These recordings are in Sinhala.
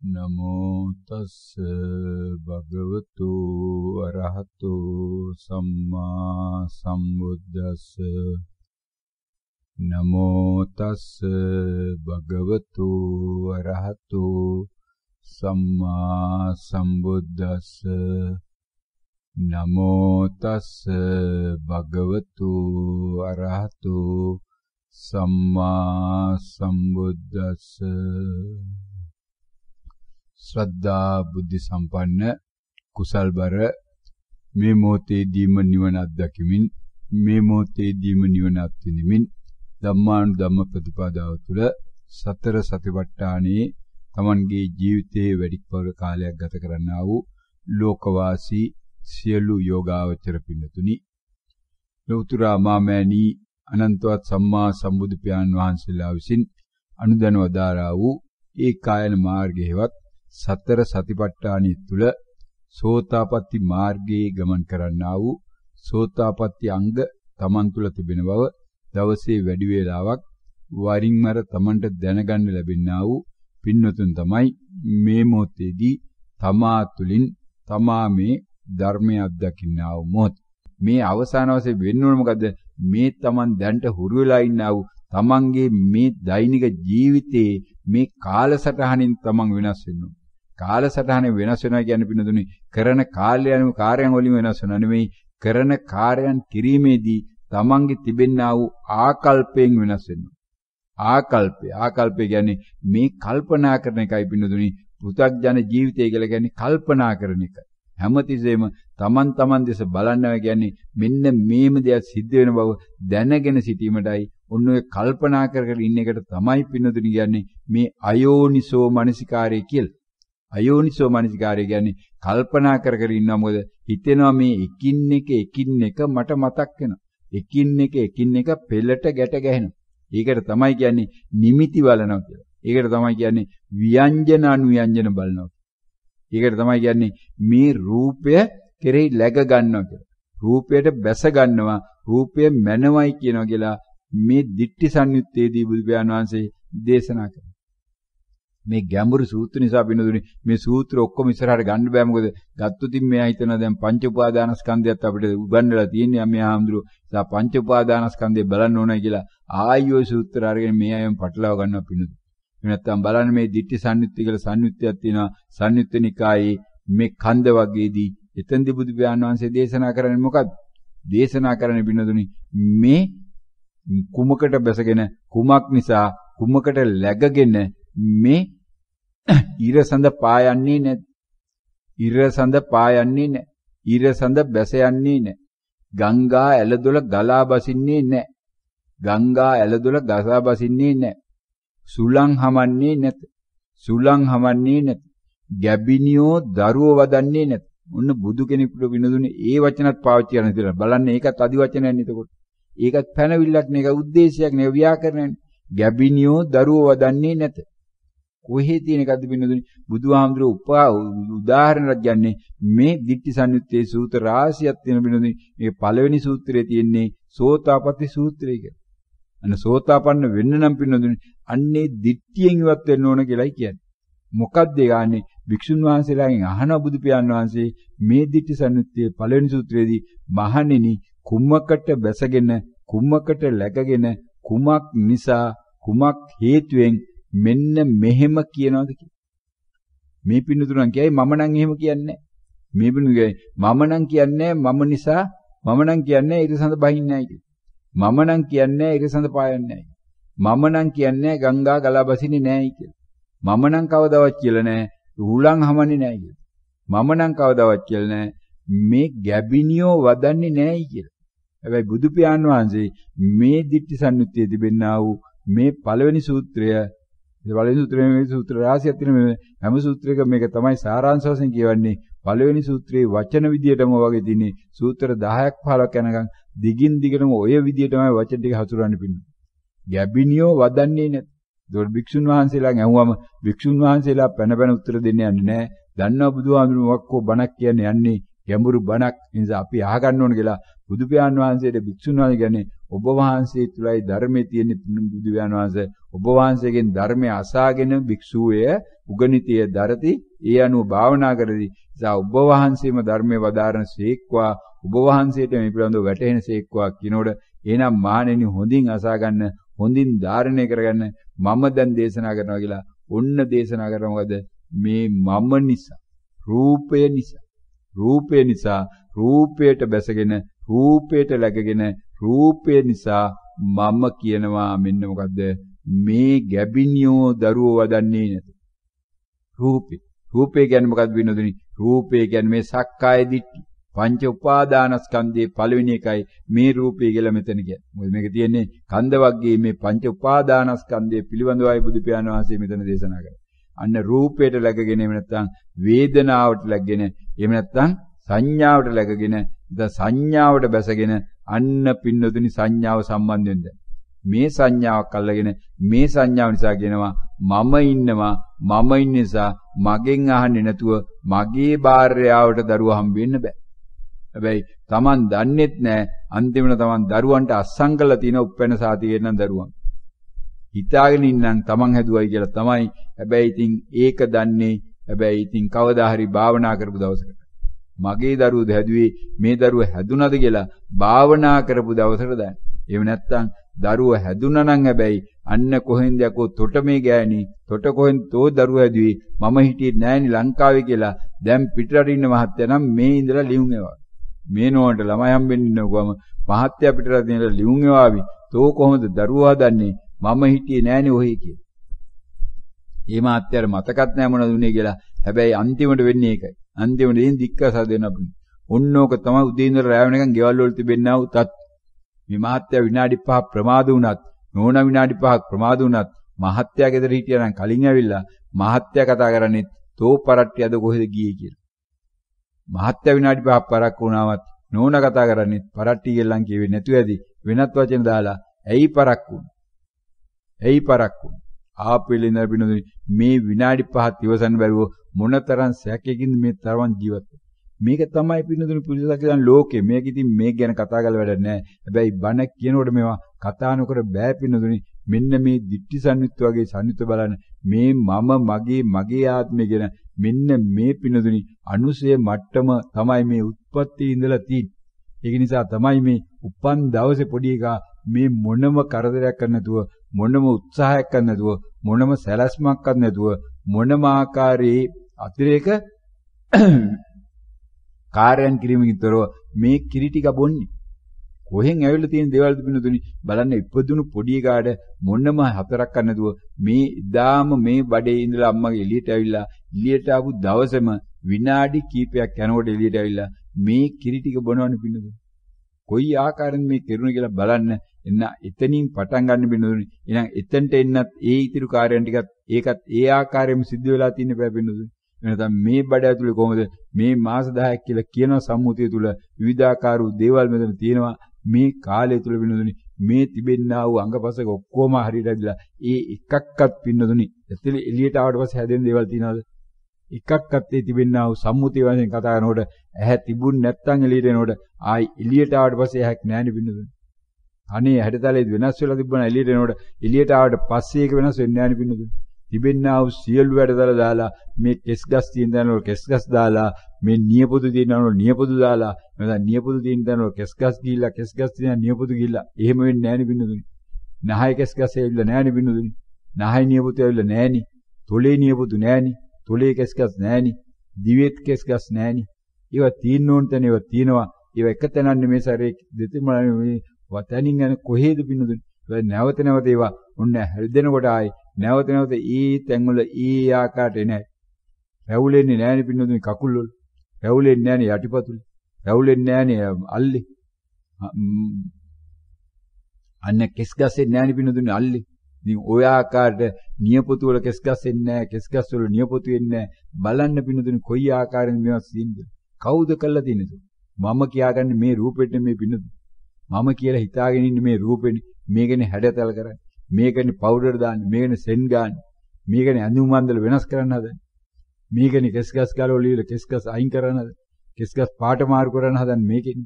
නමෝ තස්ස භගවතු අරහතු සම්මා සම්බුද්දස්ස නමෝ තස්ස භගවතු අරහතු සම්මා සම්බුද්දස්ස නමෝ තස්ස භගවතු අරහතු සම්මා සම්බුද්දස්ස ශ්‍රද්ධා බුද්ධ සම්පන්න කුසල්බර මේ මොහොතේදීම නිවන අත්දැකීමින් මේ මොහොතේදීම නිවන අත්විඳිමින් ධම්මානුධම්ම ප්‍රතිපදාව තුළ සතර සතිපට්ඨානයේ තමන්ගේ ජීවිතයේ වැඩිපුර කාලයක් ගත කරන්නා වූ ලෝකවාසී සියලු යෝගාවචර පින්නතුනි ලෞතර මාමෑණී අනන්තවත් සම්මා සම්බුදු පියාණන් වහන්සේලා විසින් අනුදැන වදාරා වූ ඒ කායන මාර්ගයේවත් සතර සතිපට්ඨානය තුල සෝතාපට්ටි මාර්ගයේ ගමන් කරන්නා වූ සෝතාපට්ටි අංග තමන් තුල තිබෙන බව දවසේ වැඩි වේලාවක් වරින් වර තමන්ට දැනගන්න ලැබෙනා වූ පින්වතුන් තමයි මේ මොහොතේදී තමා තුලින් තමා මේ ධර්මය අත්දකින්නා වූ මොහොත. මේ අවසාන වශයෙන් වෙන්න ඕන මොකද? මේ තමන් දැන්ට හුරු වෙලා ඉන්නා වූ තමන්ගේ මේ දෛනික ජීවිතයේ මේ කාලසටහනින් තමන් වෙනස් වෙනවා. කාලසටහනේ වෙනස් වෙනවා කියන්නේ පින්නතුනේ කරන කාර්යයන් වලින් වෙනස් වෙනවා නෙමෙයි, කරන කාර්යයන් කිරීමේදී තමන්ගේ තිබෙනා වූ ආකල්පයෙන් වෙනස් වෙනවා. ආකල්පය කියන්නේ මේ කල්පනා කරන එකයි පින්නතුනේ. පෘථග්ජන ජීවිතය කියලා කියන්නේ කල්පනා කරන එක. හැමතිස්සෙම තමන් දෙස බලනවා කියන්නේ මෙන්න මේම දෙයක් සිද්ධ වෙන බව දැනගෙන සිටීමටයි. ඔන්න ඔය කල්පනා කර ඉන්න එකට තමයි පින්නතුනි කියන්නේ මේ අයෝනිසෝ මනසිකාරය කියලා. අයෝනිසෝ මනසිකාරය කියන්නේ කල්පනා කර ඉන්නවා. මොකද හිතෙනවා මේ එකින් එක මට මතක් වෙනවා. එකින් එක පෙළට ගැට ගැහෙනවා. ඒකට තමයි කියන්නේ නිමිති බලනවා කියලා. ඒකට තමයි කියන්නේ ව්‍යංජන අනුව්‍යංජන බලනවා. ඒකට තමයි කියන්නේ මේ රූපය කෙරෙහි läග ගන්නවා කියලා. රූපයට බැස ගන්නවා, රූපය මැනවයි කියනවා කියලා මේ දිට්ඨි සංයුත්තේදී බුදු පියාණන් වහන්සේ දේශනා කරනවා. මේ ගැඹුරු සූත්‍ර නිසා බිනදුනේ මේ සූත්‍ර ඔක්කොම ඉස්සරහට ගන්න බෑ. මොකද ගත්තොතින් මෙයා හිතනවා දැන් පංච උපාදානස්කන්ධයත් අපිට උගන්වලා තියෙන්නේ. මේ ආම්දුරු පංච උපාදානස්කන්ධය බලන්න ඕනයි කියලා ආයෝ සූත්‍ර අරගෙන මේ අයම පටලවා ගන්නවා පිනදු. නැත්තම් බලන්න මේ දිට්ඨි සංයුත්ති කියලා සංයුත්තයක් තියෙනවා. සංයුත්ත නිකායේ මේ කන්ද වගේදී එතෙන්දී බුදු පියාණන් වහන්සේ දේශනා කරන්නේ මොකක්ද? දේශනා කරන්නේ බිනදුනේ මේ කුමකට බැසගෙන කුමක් නිසා කුමකට läගගෙන මේ ඉරසඳ පායන්නේ නැත්. ඉරසඳ පායන්නේ නැහැ. ඉරසඳ බැස යන්නේ නැහැ. ගංගා ඇලදොල ගලා බසින්නේ නැහැ. ගංගා ඇලදොල ගසා බසින්නේ නැහැ. සුලං හමන්නේ නැත. සුලං හමන්නේ නැත. ගැබිනියෝ දරුවෝ වදන්නේ නැත. ඔන්න බුදු කෙනෙකුට විනදුනේ ඒ වචනත් පාවිච්චි කරන විදිහට බලන්න. ඒකත් අදි වචනයක් නේ. එතකොට ඒකත් පැනවිල්ලක් නේ. ඒක උද්දේශයක් නේ. ව්‍යාකරණයක්. ගැබිනියෝ දරුවෝ වදන්නේ නැත. කොහේ තියෙන එකද බින්නදුනි? බුදුහාමුදුරුවෝ උදාහරණයක් ගන්නේ මේ දිට්ඨි සංයුත්තේ සූත්‍ර රාශියක් තියෙන බින්නදුනි. මේ පළවෙනි සූත්‍රයේ තියෙන්නේ සෝතාපට්ටි සූත්‍රය කියලා. අන්න සෝතාපන්න වෙන්න නම් බින්නදුනි අන්නේ දිට්ඨියෙන් ඉවත් වෙන්න ඕන කියලායි කියන්නේ. මොකක්ද ඒ ගාන්නේ? භික්ෂුන් වහන්සේලාගෙන් අහන බුදු පියාණන් වහන්සේ මේ දිට්ඨි සංයුත්තේ පළවෙනි සූත්‍රයේදී මහණෙනි කුමකට බැසගෙන කුමකට läගගෙන කුමක් නිසා කුමක් හේතුවෙන් මෙන්න මෙහෙම කියනවාද කියලා. මේ පින්නතුණන් කියයි මම නම් එහෙම කියන්නේ නැහැ. මේ පින්නතුණන් මම නම් කියන්නේ මම නිසා මම නම් කියන්නේ ඉරසඳ බහින්නේ නැහැ කියලා. මම නම් කියන්නේ ඉරසඳ පායන්නේ නැහැ. මම නම් කියන්නේ ගංගා ගලා බසින්නේ නැහැ කියලා. මම නම් කවදාවත් කියලා නැහැ උහුලන් හමන්නේ නැහැ කියලා. මම නම් කවදාවත් කියලා නැහැ මේ ගැබිනියෝ වදන්නේ නැහැ කියලා. හැබැයි බුදු පියාණන් වහන්සේ මේ දිට්ඨි සංයුත්තේ තිබෙනා වූ මේ පළවෙනි සූත්‍රය පළවෙනි සූත්‍රයේ සූත්‍ර රාශියක් තියෙන හැම සූත්‍රයක මේක තමයි සාරාංශ වශයෙන් කියවන්නේ. පළවෙනි සූත්‍රයේ වචන විදියටම වගේ තියෙන්නේ සූත්‍ර 10ක් 15ක් යනකම් දිගින් දිගටම ඔය විදියටමයි වචන ටික හසුරවන්න පින්නේ. ගැබිනියෝ වදන්නේ නැත්. ඒකට භික්ෂුන් වහන්සේලාගෙන් අහුවම භික්ෂුන් වහන්සේලා පැන උත්තර දෙන්න යන්නේ නැහැ. දන්නවා බුදුහාමුදුරුවෝ මොකක්කෝ බණක් කියන්නේ යන්නේ ගැඹුරු බණක්. ඒ නිසා අපි අහගන්න ඕන කියලා බුදු පියාණන් වහන්සේට භික්ෂුන් වහන්සේ කියන්නේ ඔබ වහන්සේ තුලයි ධර්මයේ තියෙන බුදු පියාණන් වහන්සේ ඔබ වහන්සේගෙන් ධර්මය අසාගෙන භික්ෂුවය උගනිතය දරති ඒ අනුව භාවනා කරති. නිසා ඔබ වහන්සේම ධර්මයේ වදාරන සීක්වා ඔබ වහන්සේට මේ පිළිබඳව වැටහෙන සීක්වා කියනකොට එහෙනම් මානෙනි හොඳින් අසා ගන්න හොඳින් ධාරණය කරගන්න මම දැන් දේශනා කරනවා කියලා ඔන්න දේශනා කරන මොකද මේ මම නිසා රූපය නිසා රූපයට බැසගෙන රූපයට läගගෙන රූපය නිසා මම කියනවා මෙන්න මොකද්ද මේ ගැබිනියෝ දරුවෝ වදන්නේ නැත රූපේ කියන්නේ මොකද්ද වෙනදුනි රූපේ කියන්නේ මේ සක්කාය දිට්ඨි පංච උපාදානස්කන්ධයේ පළවෙනි එකයි මේ රූපය කියලා මෙතන කියන්නේ. මොකද මේක තියෙන්නේ කන්ද වර්ගයේ මේ පංච උපාදානස්කන්ධයේ පිළිබඳවයි බුදු පියාණන් වහන්සේ මෙතන දේශනා කරන්නේ. අන්න රූපයට läගගෙන එහෙම නැත්නම් වේදනාවට läගගෙන එහෙම නැත්නම් සංඥාවට läගගෙන ඉතින් සංඥාවට බැසගෙන අන්න පින්නතුනි සංඥාව සම්බන්ධ වෙන්න. මේ සංඥාවක් අල්ලගෙන මේ සංඥාව නිසා කියනවා මම ඉන්න නිසා මගෙන් අහන්නේ නැතුව මගේ භාර්යාවට දරුවා හම්බ වෙන්න බෑ. හැබැයි Taman දන්නෙත් නෑ අන්තිමට Taman දරුවන්ට අස්සම් කරලා තියෙන උපැන්න සාතියේ නම් දරුවන්. හිතාගෙන ඉන්නම් Taman හැදුවයි කියලා තමයි. හැබැයි ඉතින් ඒක දන්නේ හැබැයි ඉතින් කවදා හරි භාවනා කරපු දවසකට. මගේ දරුවෝ හැදුවේ මේ දරුවා හැදුනද කියලා භාවනා කරපු දවසට දන්නේ. එහෙම නැත්නම් දරුවා හැදුනා නම් හැබැයි අන්න කොහෙන්ද යකෝ තොට මේ ගෑණි තොට කොහෙන්ද තෝ දරුවා හැදුවේ මම හිටියේ නෑනි ලංකාවේ කියලා දැන් පිටරට ඉන්න මහත්තයා නම් මේ ඉඳලා ලියුම් එවවා. මේ නෝන්ට ළමයි හම්බෙන්න ඉන්නකොම මහත්තයා පිටරට ඉඳලා ලියුම් එවාවි. තෝ කොහොමද දරුවා හදන්නේ මම හිටියේ නෑනේ ඔහේ කියලා. මේ මහත්තයාට මතකත් නෑ මොනවද උනේ කියලා. හැබැයි අන්තිමට වෙන්නේ ඒකයි. අන්තිමට ඉතින් දික්කස දෙන්න අපිට. ඔන්නෝක තමයි උදේ ඉඳලා රැ වෙනකන් ගෙවල් වල තිබෙන්නා වූ තත්. මේ මහත්තයා විනාඩි 5ක් ප්‍රමාද වුණත් නෝනා විනාඩි 5ක් ප්‍රමාද වුණත් මහත්තයා ගෙදර හිටියා නම් කලින් ඇවිල්ලා මහත්තයා කතා කරන්නේ තෝ පරට්ටි අද කොහෙද ගියේ කියලා. මහත්තයා විනාඩි 5ක් පරක් වුණාවත් නෝනා කතා කරන්නේ පරට්ටි කියලා කියෙන්නේ නැතුව ඇති වෙනත් වචන දාලා ඇයි පරක් වුනේ? ඇයි පරක් වුනේ? ආපෙලින්ද බිනෝදේ මේ විනාඩි 5ක් ඉවසන්න බැරුව මොනතරම් සැකයකින්ද මේ තරම් ජීවත් වෙන්නේ. මේක තමයි පින්නතුනි පුරුෂයා කියන ලෝකේ. මේක ඉතින් මේක ගැන කතා කරලා වැඩක් නැහැ. හැබැයි බණ කියනකොට මේවා කතා නොකර බෑ පින්නතුනි. මෙන්න මේ ditthi සංයුත්ත වගේ සංයුත්ත බලන්න. මේ මම මගේ ආත්මය කියන මෙන්න මේ පින්නතුනි අනුසය මට්ටම තමයි මේ උත්පත්ති ඉඳලා තියෙන්නේ. ඒක නිසා තමයි මේ උපන් දවසේ පොඩි එකා මේ මොනම කරදරයක් කරන්න නැතුව මොනම උත්සාහයක් කරන්න නැතුව මොනම සැලැස්මක් කරන්න නැතුව මොනම ආකාරයේ අතිරේක කාර්යයන් කිරීමකින්තරව මේ කිරි ටික බොන්නේ. කොහෙන් ඇවිල්ලා තියෙන දේවල්ද පින්නතුනි බලන්න ඉපදුණු පොඩි එකාට මොනම හතරක් කරන්න නැතුව මේ ඉදාම මේ බඩේ ඉඳලා අම්මගේ එළියට ඇවිල්ලා එළියට ආපු දවසේම විනාඩි කිහිපයක් යනකොට එළියට ඇවිල්ලා මේ කිරි ටික බොනවනේ පින්නතුනි. කොයි ආකාරයෙන් මේ කෙරුණ කියලා බලන්න එන්න එතනින් පටන් ගන්න පින්නතුනි. එහෙනම් එතනට එන්නත් ඒ ඉතිරි කාර්යයන් ටිකත් ඒකත් ඒ ආකාරයෙන්ම සිද්ධ වෙලා තියෙන බෑ පින්නතුනි. එනතම් මේ බඩ ඇතුලේ කොහොමද මේ මාස 10ක් කියලා කියන සම්මුතිය තුල විවිධාකාර වූ දේවල් මෙතන තියෙනවා. මේ කාලය තුල පින්නතුනි මේ තිබෙන්නා වූ අංගපසක ඔක්කොම හරියට ඇදලා ඒ එකක්වත් පින්නතුනි ඇතුලේ එළියට ආවට පස්සේ හැදෙන දේවල් තියනවාද? එකක්වත් ඒ තිබෙන්නා වූ සම්මුතිය වශයෙන් කතා කරනකොට ඇහැ තිබුණ නැත්තම් එළියට එනකොට ආයි එළියට ආවට පස්සේ ඇහැක් නැහැනේ පින්නතුනි. අනේ හැඩතලේ වෙනස් වෙලා තිබුණා එළියට එනකොට එළියට ආවට පස්සේ ඒක වෙනස් වෙන්නේ නැහැනේ පින්නතුනි. තිබෙන්නා වූ සියලු වැඩදල දාලා මේ කෙස් ගස් තියෙන තැනවල කෙස් ගස් දාලා මේ නියපොතු තියෙන තැනවල නියපොතු දාලා නැත්නම් නියපොතු තියෙන තැනවල කෙස් ගස් ගිහිල්ලා කෙස් ගස් තියෙන නියපොතු ගිහිල්ලා එහෙම වෙන්නේ නැහැනේ බින්දුදුනි. නහය කෙස් ගස් ඇවිල්ලා නැහැනේ බින්දුදුනි. නහය නියපොතු ඇවිල්ලා නැහැනේ. තොලේ නියපොතු නැහැනේ. තොලේ කෙස් ගස් නැහැනේ. දිවෙත් කෙස් ගස් නැහැනේ. ඒවා තියෙන්න ඕන තැන ඒවා තියෙනවා. ඒවා එක තැනන්නේ මේ සැරේ දෙතිම මේ වතනින් යන කොහෙද බින්දුදුනි. ඒ නැවත නැවත ඒවා ඔන්න හැදෙනකොට ආයේ නැවත නැවත ඊ තැන්වල ඊ ආකාරයට එන්නේ. රැවුලෙන්නේ නැහැනේ පින්නතුනි කකුල් වල. රැවුලෙන්නේ නැහැනේ යටිපතුල. රැවුලෙන්නේ නැහැනේ අල්ලේ. අන්න කෙස් ගස්සෙන්නේ නැහැනේ පින්නතුනි අල්ලේ. ඉතින් ඔය ආකාරයට නියපොතු වල කෙස් ගස්සෙන්නේ නැහැ. කෙස් ගස් වල නියපොතු වෙන්නේ නැහැ. බලන්න පින්නතුනි කොයි ආකාරයෙන් මේවා සින්ද. කවුද කළා තියෙන්නේ? මම කියාගන්නේ මේ රූපෙට මේ පින්නතුනි. මම කියලා හිතාගෙන ඉන්නේ මේ රූපෙනේ. මේකනේ හැඩතල කරන්නේ. මේකනේ පවුඩර් දාන්නේ, මේකනේ සෙන් ගන්න, මේකනේ ඇඳුම් මන්දල වෙනස් කරන්න හදන්නේ, මේකනේ කෙස්ගස් ගාලා ඔලියල කෙස්ගස් අයින් කරන්න හදන්නේ, කෙස්ගස් පාට මාරු කරන්න හදන්නේ මේකෙන්.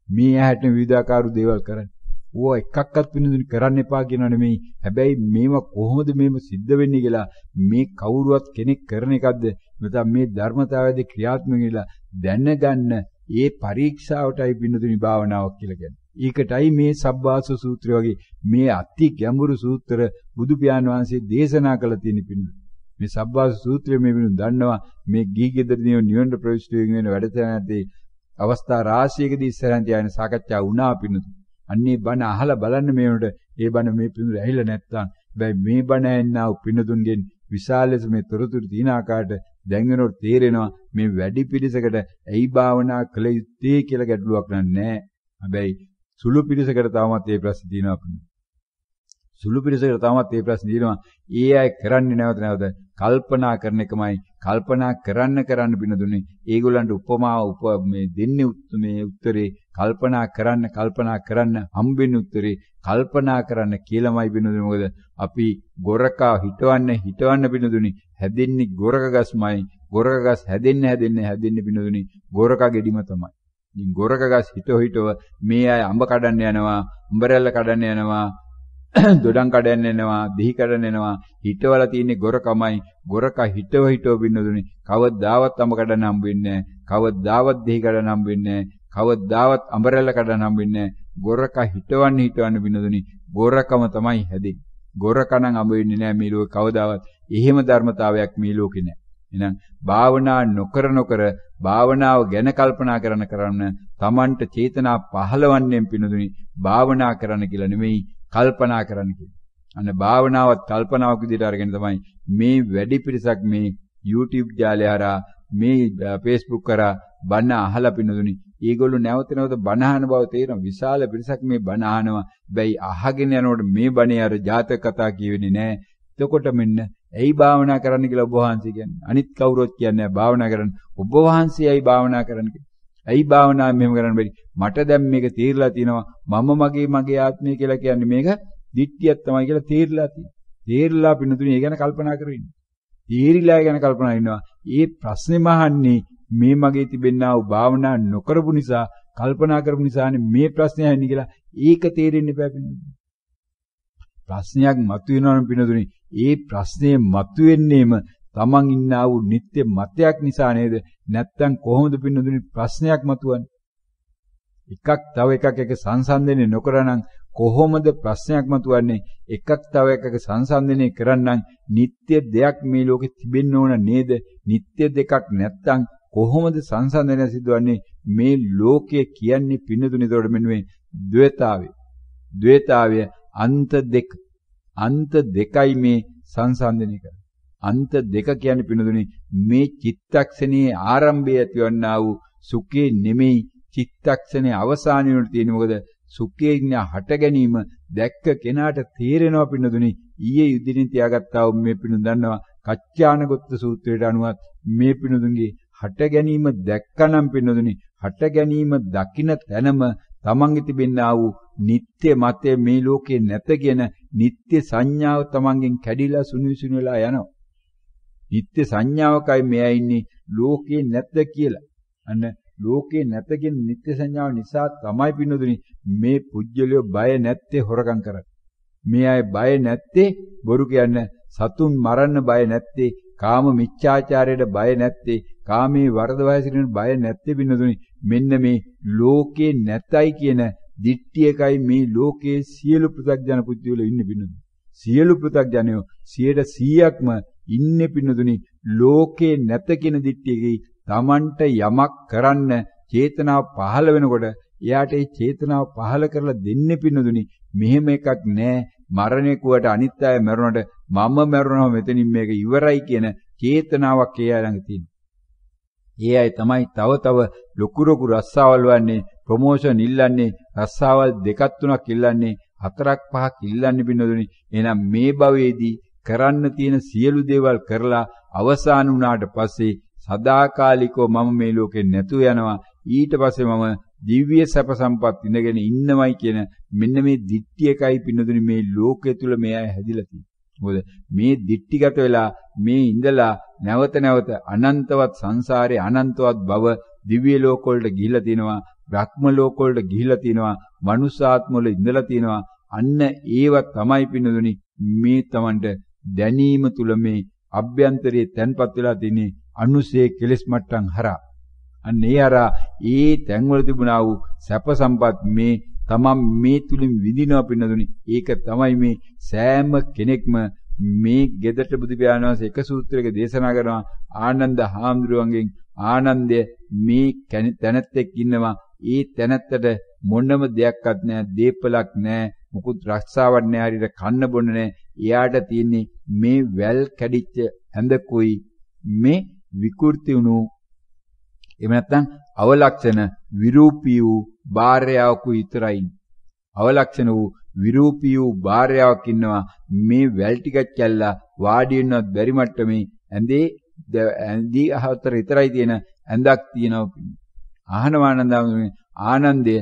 මේ ඇහැට විවිධාකාර දේවල් කරන්නේ. ඕවා එකක්වත් පින්නතුනි කරන්න එපා කියනවා නෙමෙයි. හැබැයි මේවා කොහොමද මේව සිද්ධ වෙන්නේ කියලා මේ කවුරුවත් කෙනෙක් කරන එකක්ද නැත්නම් මේ ධර්මතාවයේදී ක්‍රියාත්මක වෙලා දැනගන්න ඒ පරීක්ෂාවටයි පින්නතුනි භාවනාවක් කියලා කියන්නේ. ඒකටයි මේ සබ්බාස සූත්‍රය වගේ මේ අති ගැඹුරු සූත්‍ර බුදු පියාණන් වහන්සේ දේශනා කළ තියෙන පින්නතුනි. මේ සබ්බාස සූත්‍රය මේ වෙනුන් දන්නවා මේ ගීගෙදරදී නිවන ප්‍රවිෂ්ඨ වෙන වැඩසටහනදී අවස්ථා රාශියකදී ඉස්සරහන් තියාගෙන සාකච්ඡා වුණා පින්නතුනි. අන්නේ බණ අහලා බලන්න මේකට ඒ බණ මේ පින්නතුනි ඇහිලා නැත්තම් හැබැයි මේ බණ ඇන්නා වූ පින්නතුන්ගෙන් විශාල ලෙස මේ තොරතුරු තියෙන ආකාරයට දැන් වෙනකොට තේරෙනවා මේ වැඩි පිළිසකට ඇයි භාවනා කළ යුත්තේ කියලා ගැටලුවක් නැහැ. හැබැයි සුළු පිළිසකට තාමත් මේ ප්‍රශ්න තියෙනවා පින්නතුනි. සුළු පිළිසකට තාමත් මේ ප්‍රශ්න තියෙනවා. ඒ අය කරන්නේ නැවත කල්පනා කරන එකමයි. කල්පනා කරන්න පින්නතුනි. ඒගොල්ලන්ට උපමා මේ දෙන්නේ මේ උත්තරේ කල්පනා කරන්න හම්බෙන්නේ උත්තරේ කල්පනා කරන්න කියලාමයි පින්නතුනි. මොකද අපි ගොරකා හිටවන්න පින්නතුනි. හැදෙන්නේ ගොරක ගස්මයි. ගොරක ගස් හැදෙන්නේ පින්නතුනි. ගොරකා ගෙඩිම තමයි. ඉතින් ගොරක ගස් හිටව මේ අය අඹ කඩන්න යනවා, උඹරැල්ල කඩන්න යනවා, දොඩම් කඩන්න යනවා, දිහි කඩන්න යනවා. හිටවල තියෙන්නේ ගොරකමයි. ගොරකා හිටව පින්නතුනි. කවදාවත් අඹ කඩන්න හම්බ වෙන්නේ නැහැ. කවදාවත් දිහි කඩන්න හම්බ වෙන්නේ නැහැ. කවදාවත් අඹරැල්ල කඩන්න හම්බ වෙන්නේ නැහැ. ගොරකා හිටවන්න පින්නතුනි. ගොරකම තමයි හැදෙන්නේ. ගොරකනම් හම්බ වෙන්නේ නැහැ මේ ලෝකේ කවදාවත්. එහෙම ධර්මතාවයක් මේ ලෝකේ නැහැ. එහෙනම් භාවනා නොකර භාවනාව ගැන කල්පනා කරන්න තමන්ට චේතනා පහළවන්නේ පින්නතුනි. භාවනා කරන්න කියලා නෙමෙයි කල්පනා කරන්න කියලා. අන්න භාවනාවත් කල්පනාවක් විදිහට අරගෙන තමයි මේ වැඩි පිරිසක් මේ YouTube ජාලය හරහා මේ Facebook කරා බණ අහලා පින්නතුනි. ඒගොල්ලෝ නැවත බණ අහන බව තේරෙනවා. විශාල පිරිසක් මේ බණ අහනවා. හැබැයි අහගෙන යනකොට මේ බණේ අර ජාතක කතා කියවෙන්නේ නැහැ. එතකොට මෙන්න ඇයි භාවනා කරන්න කියලා ඔබ වහන්සේ කියන්නේ. අනිත් කවුරුත් කියන්නේ භාවනා කරන්න. ඔබ වහන්සේ ඇයි භාවනා කරන්න කියලා. ඇයි භාවනාව මෙහෙම කරන්න බැරි? මට දැන් මේක තීරලා තිනවා. මම මගේ ආත්මය කියලා කියන්නේ මේක දිට්ඨියක් තමයි කියලා තීරලා තියෙනවා. තීරලා පින්නතුනේ ඒ ගැන කල්පනා කරගෙන ඉන්නවා. තීරිලා ගැන කල්පනා ඉන්නවා. ඒ ප්‍රශ්නේ මහන්නේ මේ මගේ තිබෙනා වූ භාවනා නොකරපු නිසා කල්පනා කරපු නිසානේ මේ ප්‍රශ්නේ ඇහෙන්නේ කියලා ඒක තේරෙන්නේ බෑ පින්නතුනේ. ප්‍රශ්නයක් මතුවෙනවනම් පින්නතුනේ ඒ ප්‍රශ්නේ මතුවෙන්නේම තමන් ඉන්නා වූ නිත්‍ය මතයක් නිසා නේද? නැත්තම් කොහොමද පින්නතුනේ ප්‍රශ්නයක් මතුවන්නේ? එකක් තව එකක් එක සංසන්දනය නොකරනම් කොහොමද ප්‍රශ්නයක් මතුවන්නේ? එකක් තව එකක සංසන්දනය කරන්නම් නිත්‍ය දෙයක් මේ ලෝකෙ තිබෙන්න ඕන නේද? නිත්‍ය දෙකක් නැත්තම් කොහොමද සංසන්දනය සිදුවන්නේ? මේ ලෝකය කියන්නේ පින්නතුනේ ඒතකොට මෙන්න මේ ද්වේතාවය අන්ත දෙකයි මේ සංසන්දනය කරන්නේ. අන්ත දෙක කියන්නේ පින්නතුනේ මේ චිත්තක්ෂණයේ ආරම්භය ඇතිවන්නා වූ සුඛේ නෙමෙයි චිත්තක්ෂණයේ අවසානය වෙන තියෙන්නේ. මොකද සුඛයේ හට ගැනීම දැක්ක කෙනාට තේරෙනවා පින්නතුනේ. ඊයේ යුද්ධින් තියාගත්තා වූ මේ පින්නු දන්නවා කච්චානගොත්ත සූත්‍රයට අනුව මේ පින්නතුන්ගේ හට ගැනීම දැක්කනම් පින්නතුනේ හට ගැනීම දකින්න තැනම තමන්ගේ තිබෙනා වූ නිත්‍ය මතය මේ ලෝකේ නැත කියන නිත්‍ය සංඥාව තමන්ගෙන් කැඩිලා සුනිවිසුනි වෙලා යනවා. නිත්‍ය සංඥාවකයි මෙයා ඉන්නේ ලෝකේ නැත කියලා. අන්න ලෝකේ නැත කියන නිත්‍ය සංඥාව නිසා තමයි පින්නතුනි මේ පුජ්‍යලිය බය නැත්තේ හොරකම් කරන්නේ. මේ අය බය නැත්තේ බොරු කියන්න, සතුන් මරන්න බය නැත්තේ, කාම මිච්ඡාචාරයට බය නැත්තේ, කාමයේ වරදවා සිටින බය නැත්තේ පින්නතුනි. මෙන්න මේ ලෝකේ නැතයි කියන දිට්ඨියකයි මේ ලෝකයේ සියලු පෘථග්ජන පුජ්‍යවල ඉන්නේ පින්නතුනි. සියලු පෘථග්ජනයෝ 100%ක්ම ඉන්නේ පින්නතුනි ලෝකේ නැත කියන දිට්ඨියකයි. තමන්ට යමක් කරන්න චේතනාව පහළ වෙනකොට එයාට ඒ චේතනාව පහළ කරලා දෙන්නේ පින්නතුනි. මෙහෙම එකක් නෑ. මරණේ කුවට අනිත් අය මරුණට මම මරුණා මෙතනින් මේක ඉවරයි කියන චේතනාවක් ඒ අය ළඟ තියෙනවා. ඒ අය තමයි තව ලොකු රස්සාවල් වන්නේ, ප්‍රොමෝෂන් ඉල්ලන්නේ, රස්සාවල් දෙකක් තුනක් ඉල්ලන්නේ, හතරක් පහක් ඉල්ලන්නේ පින්නතුනි. එහෙනම් මේ භවයේදී කරන්න තියෙන සියලු දේවල් කරලා අවසන් වුණාට පස්සේ සදාකාලිකව මම මේ ලෝකේ නැතු යනවා. ඊට පස්සේ මම දිව්‍ය සැප සම්පත් ඉඳගෙන ඉන්නමයි කියන මෙන්න මේ දිට්ඨියකයි පින්නතුනි මේ ලෝකයේ තුල මේ අය හැදිලා තියෙන්නේ. මොකද මේ දිට්ඨිගත වෙලා මේ ඉඳලා නැවත අනන්තවත් සංසාරේ අනන්තවත් භව දිව්‍ය ලෝක වලට ගිහිලා තිනවා. බ්‍රහ්ම ලෝක වලට ගිහිලා තිනවා, මනුස්ස ආත්ම වල ඉඳලා තිනවා. අන්න ඒව තමයි පින්නදුනි මේ Tamanට දැනීම තුල මේ අභ්‍යන්තරයේ තැන්පත් වෙලා තින්නේ අනුසේ කෙලෙස් මට්ටම් හරහා. අන්න ඒ හරහා ඒ තැන්වල තිබුණා වූ සැප සම්පත් මේ තමන් මේ තුලින් විඳිනවා පින්නදුනි. ඒක තමයි මේ සෑම කෙනෙක්ම මේ ගෙදරට බුදු පියාණන් වහන්සේ එක සූත්‍රයක දේශනා කරනවා. ආනන්ද හාමුදුරුවන්ගෙන් ආනන්දය මේ තැනැත්තෙක් ඉන්නවා. ඒ තැනැත්තට මොනම දෙයක්වත් නැහැ, දීපලක් නැහැ, මුකුත් රක්ෂාවක් නැහැ, හරියට කන්න බොන්න නැහැ. එයාට තියෙන්නේ මේ වැල් කැඩිච්ච ඇඳකුයි මේ විකෘති වුණු එහෙම නැත්නම් අවලක්ෂණ විරූපී වූ භාර්යාවකු විතරයි. අවලක්ෂණ වූ විරූපී වූ භාර්යාවක් ඉන්නවා. මේ වැල් ටිකක් කැල්ලා වාඩි වෙන්නවත් බැරි මට්ටමේ ඇඳී අහතර විතරයි තියෙන ඇඳක් තියෙනවා. ආහනවානන්දම ආනන්දය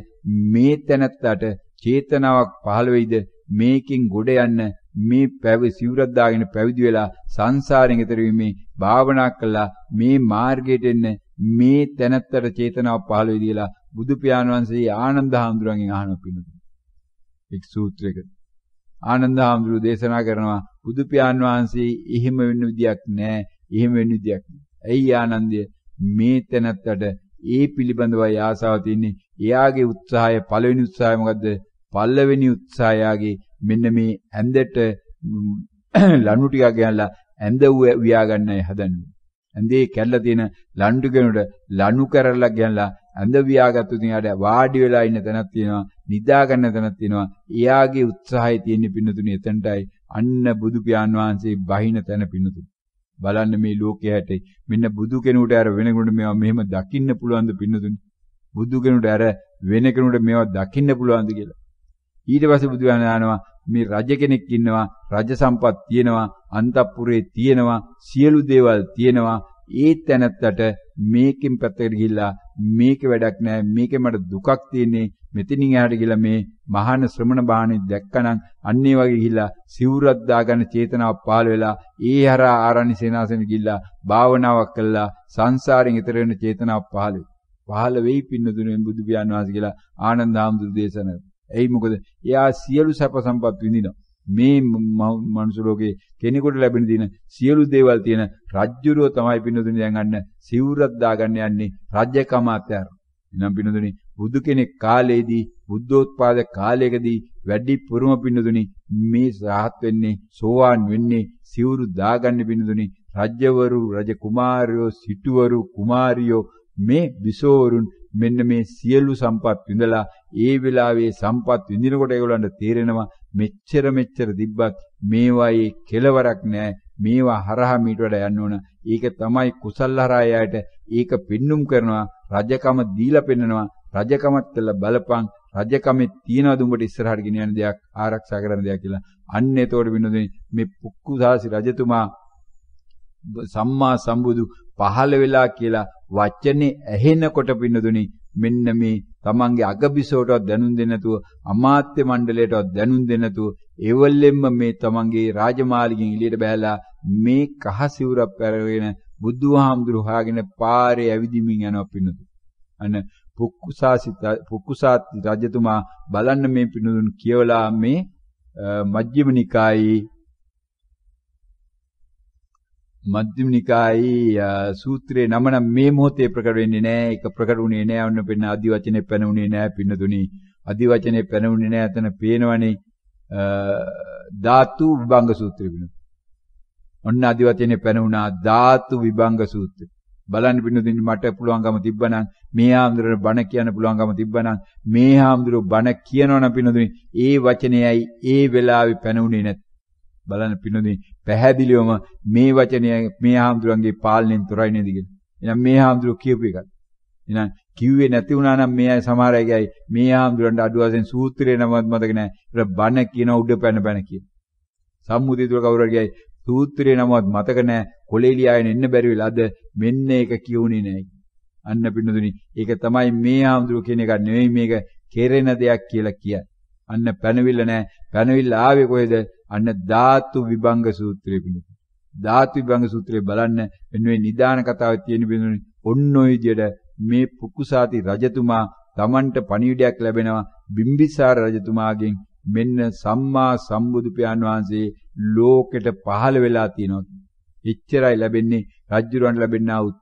මේ තැනත්තට චේතනාවක් පහළ වෙයිද මේකින් ගොඩ යන්න මේ සිවුරක් දාගෙන පැවිදි වෙලා සංසාරයෙන් ඈතර වීමේ භාවනා කළා මේ මාර්ගයට එන්න මේ තැනත්තට චේතනාවක් පහළ වෙයි කියලා බුදු පියාණන් වහන්සේ ආනන්ද හාමුදුරන්ගෙන් අහනවා පින්නතුනි. එක් සූත්‍රයක ආනන්ද හාමුදුරුවෝ දේශනා කරනවා බුදු පියාණන් වහන්සේ එහෙම වෙන්න විදියක් නැහැ. එහෙම වෙන්න විදියක් නැහැ. ඇයි ආනන්දය මේ තැනත්තට ඒ පිළිබඳවයි ආසාව තියෙන්නේ. එයාගේ උත්සාහය පළවෙනි උත්සාහය මොකද්ද? පළවෙනි උත්සාහයගේ මෙන්න මේ ඇඳට ලණු ටිකක් ගෙනලා ඇඳ වියා ගන්නයි හදන්නේ. ඇඳේ කැල්ලා තියෙන ලණු ටිකනට ලණු කරලා ගෙනලා ඇඳ වියාගත්තු තියාට වාඩි වෙලා ඉන්න තැනක් තියෙනවා. නිදා ගන්න තැනක් තියෙනවා. එයාගේ උත්සාහය තියෙන පින්නතුනේ එතනටයි අන්න බුදු පියාණන් වහන්සේ බහින තැන පින්නතුනේ. බලන්න මේ ලෝකයේ හැටි මෙන්න බුදු කෙනෙකුට අර වෙන කෙනෙකුට මේවා මෙහෙම දකින්න පුළුවන්ද පින්නතුනේ? බුදු කෙනෙකුට අර වෙන කෙනෙකුට මේවා දකින්න පුළුවන්ද කියලා. ඊට පස්සේ බුදුහාම ආනවා මේ රජ කෙනෙක් ඉන්නවා, රජ සම්පත් තියෙනවා, අන්තපුරේ තියෙනවා, සියලු දේවල් තියෙනවා. ඒ තැනත්තට මේකෙන් පැත්තකට ගිහිල්ලා මේක වැඩක් නෑ, මේකේ මට දුකක් තියෙන්නේ, මෙතනින් එහාට ගිහිල්ලා මේ මහාන ශ්‍රමණ බාහනේ දැක්කනම් අන්නේ වගේ ගිහිල්ලා සිවුරක් දාගන්න චේතනාවක් පහළ වෙලා ඒ හරහා ආරණ්‍ය සේනාසනෙ ගිහිල්ලා භාවනාවක් කළා සංසාරයෙන් ඈතර වෙන චේතනාවක් පහළ වෙයි පින්නතුනේ බුදු පියාණන් වහන්සේ කියලා ආනන්ද හාමුදුරු දේශනා. එයි මොකද එයා සියලු සැප සම්පත් විඳිනවා. මේ මනුස්ස ලෝකේ කෙනෙකුට ලැබෙන දින සියලු දේවල් තියෙන රජ්ජුරුව තමයි පින්නතුනේ දැන් අන්න සිවුරක් දාගන්න යන්නේ රජකම අතර. එනම් පින්නතුනේ බුදු කෙනෙක් කාලේදී බුද්ධෝත්පාද කාලයකදී වැඩි පුරුම පින්නතුනේ මේ සාහත් වෙන්නේ සෝවාන් වෙන්නේ සිවුරු දාගන්න පින්නතුනේ රජවරු රජ කුමාරයෝ සිටුවරු කුමාරියෝ මේ විසෝවරුන් මෙන්න මේ සියලු සම්පත් විඳලා ඒ වෙලාවේ සම්පත් විඳිනකොට ඒගොල්ලන්ට තේරෙනවා මෙච්චර තිබ්බත් මේවායේ කෙලවරක් නැහැ. මේවා හරහා මීට වඩා යන්න ඕන. ඒක තමයි කුසල් හරහා යායට ඒක පින්නුම් කරනවා. රජකම දීලා පෙන්නනවා. රජකමත් කළ බලපං රජකමේ තියනවද උඹට ඉස්සරහට ගෙන යන දෙයක් ආරක්ෂා කරන දෙයක් කියලා. අන්න ඒතකොට වෙනදී මේ පුක්කුසාසි රජතුමා සම්මා සම්බුදු පහළ වෙලා කියලා වචනේ ඇහෙනකොට පින්නදුනි මෙන්න මේ තමන්ගේ අගබිසෝටවත් දැනුම් දෙන්න නැතුව අමාත්‍ය මණ්ඩලයටවත් දැනුම් දෙන්න නැතුව ඒවලෙම්ම මේ තමන්ගේ රාජමාලිගෙන් එළියට බහැලා මේ කහ සිවුරක් පැරගෙන බුදුහාමුදුරු හොයාගෙන පාරේ ඇවිදිමින් යනවා පින්නදුනි. අන්න පුක්කුසාති රජතුමා බලන්න මේ පින්නදුනි කියවලා මේ මජ්ක්‍ධිම නිකායේ සූත්‍රයේ නම නම් මේ මොහොතේ ප්‍රකට වෙන්නේ නැහැ. ඒක ප්‍රකට වුණේ නැහැ. ඔන්න පෙන්න අදි වචනේ පැනුනේ නැහැ පින්නතුනි. අදි වචනේ පැනුනේ නැහැ. එතන පේනවනේ ධාතු විභංග සූත්‍රය පින්නතුනි. ඔන්න අදි වචනේ පැනුණා ධාතු විභංග සූත්‍රය. බලන්න පින්නතුනි මට පුළුවන්කම තිබ්බනම් මේ හාමුදුරුවෝ බණ කියන්න පුළුවන්කම තිබ්බනම් මේ හාමුදුරුවෝ බණ කියනවනම් පින්නතුනි ඒ වචනයයි ඒ වෙලාවේ පැනුනේ නැත්. බලන්න පින්නතුනි පැහැදිලිවම මේ වචනය මේ හාමුදුරන්ගේ පාලනයෙන් තොරයි නේද කියලා. එහෙනම් මේ හාමුදුරුවෝ කියපු එකක්. එහෙනම් කිව්වේ නැති වුණා නම් මේ අය සමහර අය ගයි මේ හාමුදුරන්ට අඩු වශයෙන් සූත්‍රේ නමවත් මතක නැහැ. ඒක බණ කියන උඩ පැන කියන. සම්මුතිය තුල කවුරු හරි ගයි සූත්‍රේ නමවත් මතක නැහැ. කොලේලියාගෙන එන්න බැරි වෙලා අද මෙන්න ඒක කියුණේ නැහැ. අන්න පින්නතුනි ඒක තමයි මේ හාමුදුරුවෝ කියන එක නෙවෙයි මේක කෙරෙන දෙයක් කියලා කියන්නේ. අන්න පැනවිල්ල නැහැ. පැනවිල්ල ආවේ කොහෙද? අන්න ධාතු විභංග සූත්‍රයේ පිළිතුරු. ධාතු විභංග සූත්‍රයේ බලන්න වෙනුවේ නිදාන කතාවේ තියෙන බිඳුනේ ඔන්න ඔය විදියට මේ පුකුසාති රජතුමා තමන්ට පණිවිඩයක් ලැබෙනවා බිම්බිසාර රජතුමාගෙන් මෙන්න සම්මා සම්බුදු පියාණන් වහන්සේ ලෝකෙට පහළ වෙලා තියෙනවා. එච්චරයි ලැබෙන්නේ රජුරවන්ට ලැබෙනා වූ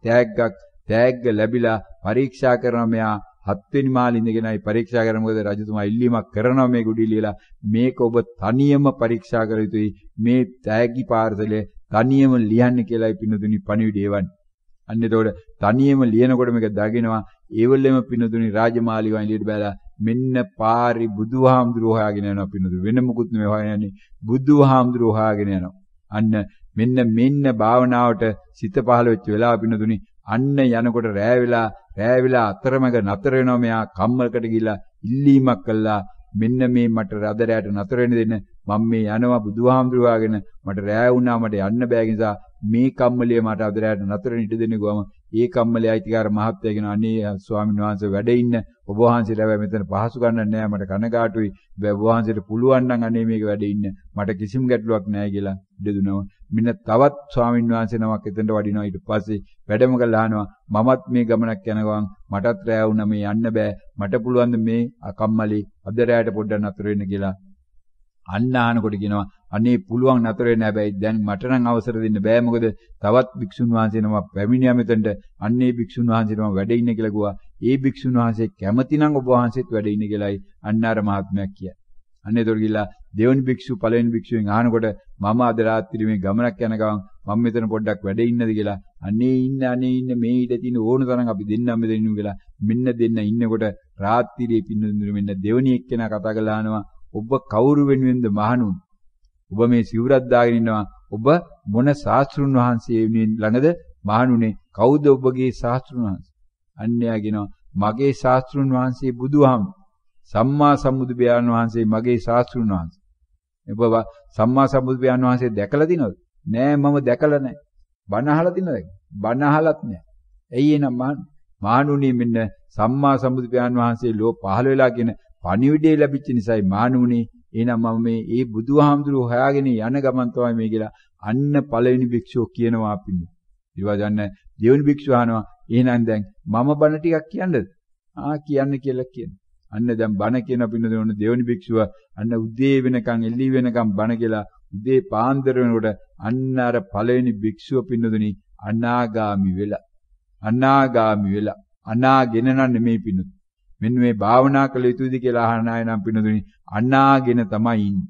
තෑග්ග ලැබිලා පරීක්ෂා කරනවා මෙයා 7 වෙනි මාළේ ඉඳගෙනයි පරීක්ෂා කරන මොකද රජතුමා ඉල්ලීමක් කරනවා මේ ගුඩි ලියලා මේක ඔබ තනියම පරීක්ෂා කළ යුතුයි මේ තෑග්ගි පාර්සලය තනියම ලියන්න කියලායි පින්නතුනි පණිවිඩය එවන්නේ. අන්න එතකොට තනියම ලියනකොට මේක දකිනවා ඒවලෙම පින්නතුනි රාජමාලි වයින් ලියට බැලලා මෙන්න පාරි බුදුහාමුදුරුවෝ හොයාගෙන යනවා පින්නතුනි වෙන මොකුත් නෙවෙයි හොයන්නේ බුදුහාමුදුරුවෝ හොයාගෙන යනවා. අන්න මෙන්න භාවනාවට සිත පහළ වෙච්ච වෙලාව පින්නතුනි අන්න යනකොට රෑ වෙලා අතරමඟ නතර වෙනවා මෙයා කම්මලකට ගිහිල්ලා ඉල්ලීමක් කළා මෙන්න මේ මට රදරයට නතර වෙන්න දෙන්න මම මේ යනවා බුදුහාමුදුරුවාගෙන මට රෑ වුණා මට යන්න බෑ නිසා මේ කම්මලිය මට රදරයට නතර වෙන්න ඉඩ දෙන්න ගියාම ඒ කම්මලේ අයිතිකාර මහත්තයා කියන අනේ ස්වාමීන් වහන්සේ වැඩ ඉන්න ඔබ වහන්සේට හැබැයි මෙතන පහසු ගන්නක් නෑ මට කනගාටුයි ඔබ වහන්සේට පුළුවන් නම් අනේ මේක වැඩ ඉන්න මට කිසිම ගැටලුවක් නෑ කියලා ඉඩ දුන්නා. මෙන්න තවත් ස්වාමීන් වහන්සේ නමක් එතනට වඩිනවා ඊට පස්සේ වැඩම කළා අහනවා මමත් මේ ගමනක් යනවා මටත් රෑ වුණා මේ යන්න බෑ මට පුළුවන් මේ අකම්මලි අද රෑට පොඩ්ඩක් නතර වෙන්න කියලා අන්න අහනකොට කියනවා අනේ පුළුවන් නතර වෙන්න හැබැයි දැන් මට නම් අවසර දෙන්න බෑ මොකද තවත් භික්ෂුන් වහන්සේ නමක් පැමිණියා මෙතනට අන්නේ භික්ෂුන් වහන්සේ නම වැඩ ඉන්න කියලා ගුවා ඒ භික්ෂුන් වහන්සේ කැමති නම් ඔබ වහන්සේත් වැඩ ඉන්න කියලායි අන්න අර මහත්මයා කියයි. අන්න ඒතකොට ගිහලා දෙවනි භික්ෂුව පළවෙනි භික්ෂුවෙන් අහනකොට මම අද රාත්‍රියේ මේ ගමනක් යන ගමන් මම මෙතන පොඩ්ඩක් වැඩ ඉන්නද කියලා අනේ ඉන්න මේ ඉඳ තියෙන ඕන තරම් අපි දෙන්නම මෙතන ඉන්නු කියලා මෙන්න දෙන්න ඉන්නකොට රාත්‍රියේ පින්නඳුර මෙන්න දෙවනි එක්කෙනා කතා කරලා අහනවා ඔබ කවුරු වෙනුවෙන්ද මහණුන් ඔබ මේ සිවුරක් දාගෙන ඉන්නවා ඔබ මොන ශාස්ත්‍රුන් වහන්සේ ළඟද මහණුනේ කවුද ඔබගේ ශාස්ත්‍රුන් වහන්සේ අන්‍යයා කියනවා මගේ ශාස්ත්‍රුන් වහන්සේ බුදුහාමුදුරුවෝ සම්මා සම්බුදු පියාණන් වහන්සේ මගේ ශාස්ත්‍රුන් වහන්සේ. ඔබ සම්මා සම්බුදු පියාණන් වහන්සේ දැකලා දිනවද? නෑ මම දැකලා නෑ. බණ අහලා දිනවද? බණ අහලත් නෑ. ඇයි එනම් මහණුනි මෙන්න සම්මා සම්බුදු පියාණන් වහන්සේ ලෝ පහළ වෙලා කියන පණිවිඩය ලැබිච්ච නිසායි මහණුනි එහෙනම් මම මේ ඒ බුදුහාමුදුරුවෝ හොයාගෙන යන ගමන් තමයි මේ කියලා අන්න පළවෙනි භික්ෂුව කියනවා අපින්න. ඊළඟ යන්න දෙවෙනි භික්ෂුව අහනවා එහෙනම් දැන් මම බණ ටිකක් කියන්නද? කියන්න කියලා කියනවා. අන්න දැන් බණ කියන පින්නදෙන දෙවෙනි භික්ෂුව අන්න උදේ වෙනකන් එළි වෙනකන් බණ කියලා උදේ පාන්දර වෙනකොට අන්න අර පළවෙනි භික්ෂුව පින්නදුනි අනාගාමි වෙලා අනාගෙන නම් නෙමෙයි පින්නදුනි මෙන්න මේ භාවනා කළ යුතුද කියලා අහන අය නම් පින්නදුනි අනාගෙන තමයි ඉන්නේ